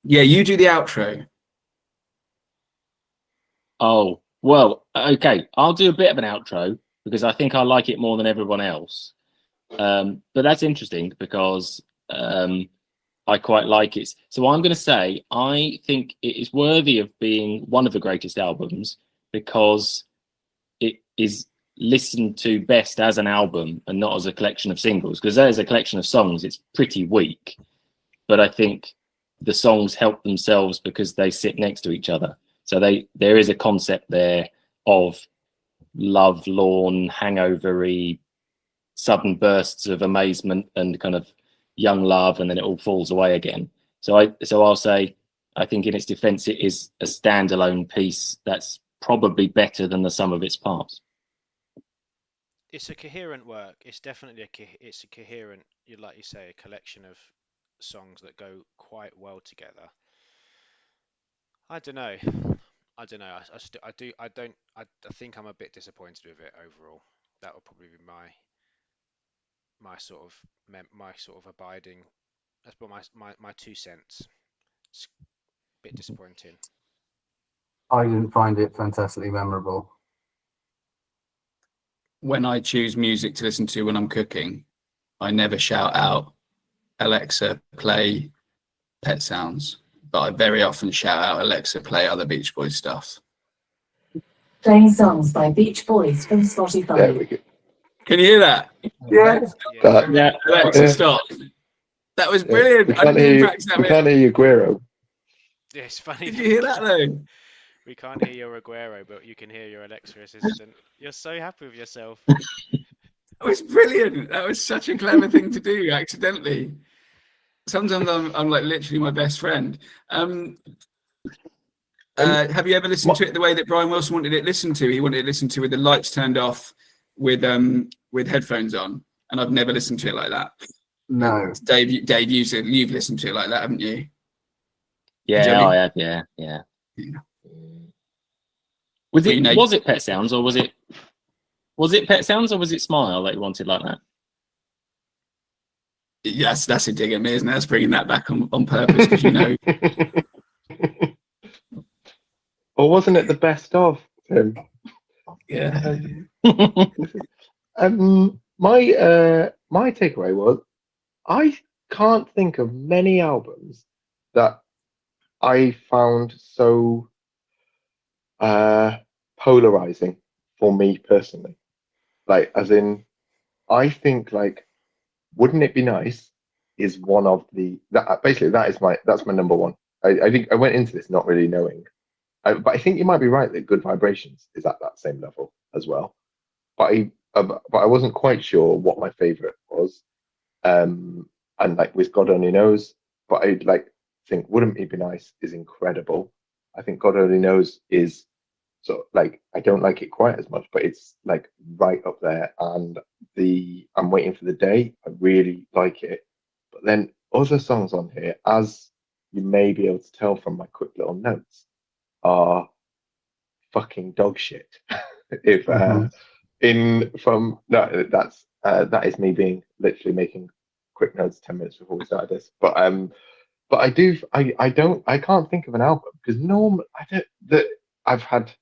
Yeah, you do the outro.
Oh, well, okay. I'll do a bit of an outro because I think I like it more than everyone else. But that's interesting because I quite like it. So I'm going to say I think it is worthy of being one of the greatest albums because it is listened to best as an album and not as a collection of singles. Because as a collection of songs, it's pretty weak. But I think the songs help themselves because they sit next to each other. So there is a concept there of love, lorn, hangover-y, sudden bursts of amazement and kind of young love, and then it all falls away again. So I'll say I think in its defense it is a standalone piece that's probably better than the sum of its parts.
It's a coherent work. It's definitely it's a coherent, like you say, a collection of songs that go quite well together. I don't know. I think I'm a bit disappointed with it overall. That would probably be my sort of abiding. That's my 2 cents. It's a bit disappointing.
I didn't find it fantastically memorable.
When I choose music to listen to when I'm cooking, I never shout out, Alexa, play Pet Sounds, but I very often shout out, Alexa, play other Beach Boys stuff.
Playing songs by Beach Boys from
There
Spotify.
we go.
Can you hear that?
Yeah.
Yeah,
Alexa,
Yeah.
stop. That was
Yeah.
brilliant.
We
I
can't
didn't
hear
even
you.
practice that
We
bit.
can't hear you, Guero.
Yeah, it's funny.
Did you hear that though?
We can't hear your Aguero, but you can hear your Alexa assistant. You're so happy with yourself.
That was brilliant. That was such a clever thing to do accidentally. Sometimes I'm like literally my best friend. Have you ever listened to it the way that Brian Wilson wanted it listened to? He wanted it listened to with the lights turned off, with headphones on, and I've never listened to it like that.
No.
Dave, you've listened to it like that, haven't you?
yeah,
Jimmy?
I have. Yeah.
Yeah.
Was
Well, you know-
it Pet Sounds or was it Pet Sounds or was it Smile that you wanted like that?
Yes, that's a dig at me, isn't it? That's bringing that back on purpose because you know.
Or wasn't it the best of, Tim?
Yeah.
My takeaway was I can't think of many albums that I found so polarizing for me personally. Like, as in, I think like, Wouldn't It Be Nice is one of that's my number one. I think I went into this not really knowing, but I think you might be right that Good Vibrations is at that same level as well. But I wasn't quite sure what my favorite was. And like with God Only Knows, but I think Wouldn't It Be Nice is incredible. I think God Only Knows is so like I don't like it quite as much, but it's like right up there. And I'm Waiting for the Day, I really like it. But then other songs on here, as you may be able to tell from my quick little notes, are fucking dog shit. If that is me being literally making quick notes 10 minutes before we started this. But I can't think of an album because I've had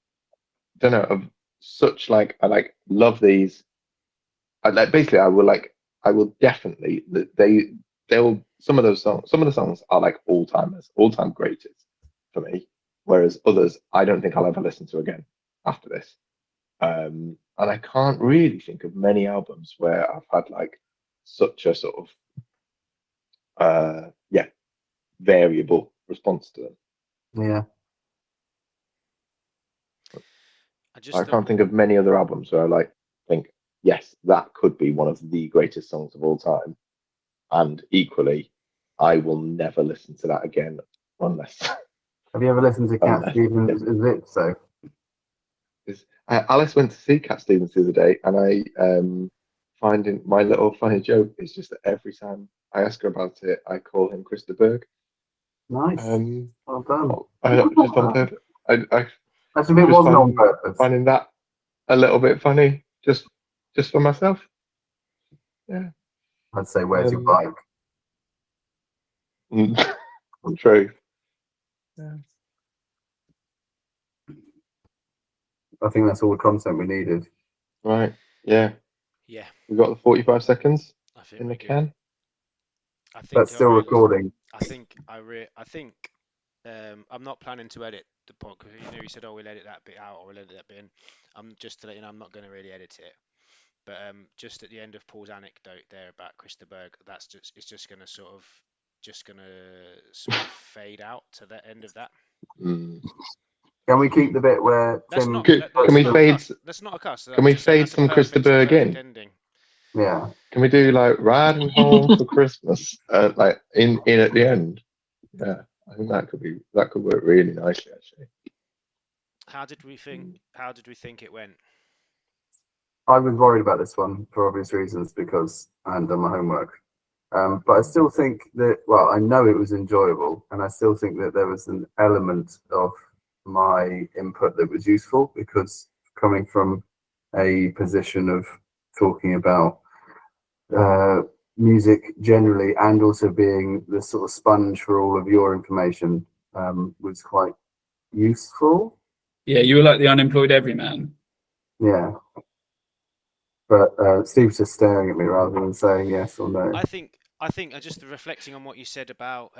of such like I love these. I will definitely some of the songs are like all-timers, all-time greatest for me, whereas others I don't think I'll ever listen to again after this. And I can't really think of many albums where I've had like such a sort of variable response to them.
Yeah.
I can't think of many other albums where I think, yes, that could be one of the greatest songs of all time. And equally, I will never listen to that again unless.
Have you ever listened to Cat Stevens' Zipso?
Alice went to see Cat Stevens the other day, and I finding my little funny joke is just that every time I ask her about it, I call him Krista Berg.
Nice. Well done.
Just on purpose.
Actually, it wasn't on purpose.
Finding that a little bit funny, just for myself. Yeah.
I'd say, where's your bike?
True. Yeah.
I think that's all the content we needed.
Right. Yeah.
Yeah,
We got the 45 seconds
I think
in
we
the
do.
can.
I think
That's still recording.
I think I'm not planning to edit the podcast. You said, "Oh, we'll edit that bit out, or we'll edit that bit in." I'm just to let you know, I'm not going to really edit it. But just at the end of Paul's anecdote there about Krista Berg, it's just going to sort of fade out to the end of that.
Mm.
Can we keep the bit where
That's
Tim?
not.
Can we
not
fade?
That's not a cuss.
Can we fade some Krista Berg in?
Ending.
Yeah.
Can we do like riding home for Christmas, like in at the end? Yeah, I think that could work really nicely actually.
How did we think it went?
I was worried about this one for obvious reasons because I hadn't done my homework. But I still think that, well, I know it was enjoyable, and I still think that there was an element of my input that was useful, because coming from a position of talking about music generally, and also being the sort of sponge for all of your information, was quite useful.
Yeah, you were like the unemployed everyman.
Yeah. But Steve's just staring at me rather than saying yes or no.
I think just reflecting on what you said about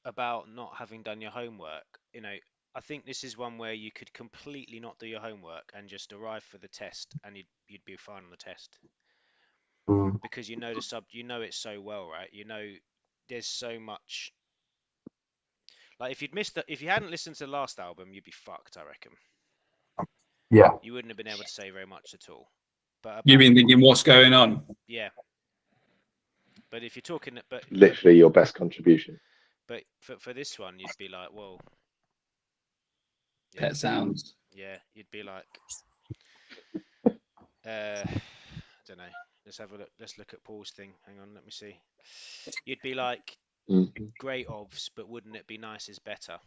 not having done your homework. I think this is one where you could completely not do your homework and just arrive for the test, and you'd be fine on the test.
Mm.
Because you know it so well, right? There's so much. Like if you hadn't listened to the last album, you'd be fucked, I reckon.
Yeah.
You wouldn't have been able to say very much at all. But
You've been thinking, what's going on?
Yeah. But if you're talking,
Literally your best contribution.
But for this one, you'd be like, well, yeah,
Pet Sounds.
Yeah, you'd be like, I don't know. Let's have a look. Let's look at Paul's thing. Hang on, let me see. You'd be like, great obvs, but wouldn't it be nice is better?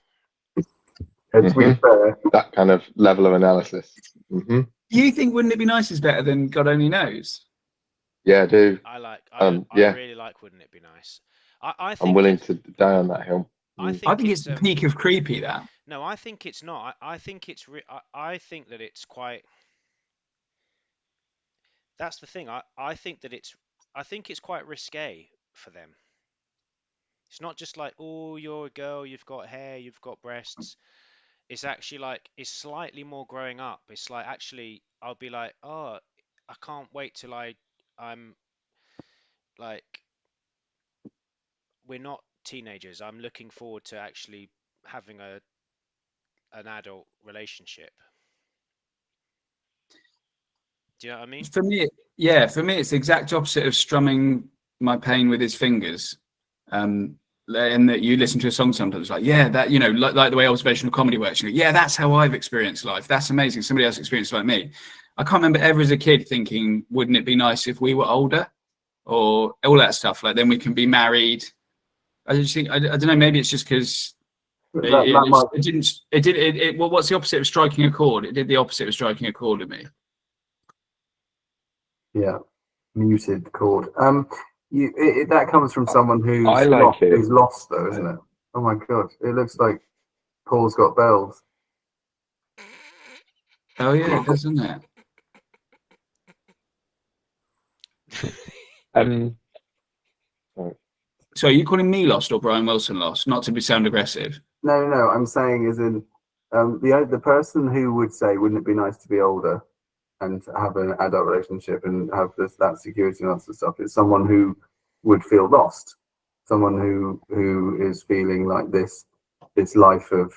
To be fair,
that kind of level of analysis. Mm-hmm.
You think wouldn't it be nice is better than God Only Knows?
Yeah, I do.
I really like Wouldn't It Be Nice. I think
I'm willing to die on that hill.
I think it's the peak of creepy. That.
No, I think it's not. I think it's. I think that it's quite. That's the thing. I think that it's. I think it's quite risque for them. It's not just like, oh, you're a girl, you've got hair, you've got breasts. It's actually like, it's slightly more growing up. It's like, actually, I'll be like, oh, I can't wait till I'm like, we're not teenagers. I'm looking forward to actually having an adult relationship. Do you know what I mean?
For me, it's the exact opposite of strumming my pain with his fingers. And that you listen to a song sometimes, like, yeah, that, like the way observational comedy works. Yeah, that's how I've experienced life. That's amazing. Somebody else experienced like me. I can't remember ever as a kid thinking, wouldn't it be nice if we were older, or all that stuff? Like, then we can be married. I just think, I don't know. Maybe it's just because it didn't. Well, what's the opposite of striking a chord? It did the opposite of striking a chord with me.
Yeah, muted chord. That comes from someone who's lost, though, isn't it? Oh my god, it looks like Paul's got bells.
Oh yeah, doesn't it? So are you calling me lost or Brian Wilson lost? Not to sound aggressive.
No. I'm saying as in the person who would say, wouldn't it be nice to be older and have an adult relationship and have that security and all that stuff, is someone who would feel lost, someone who is feeling like this life of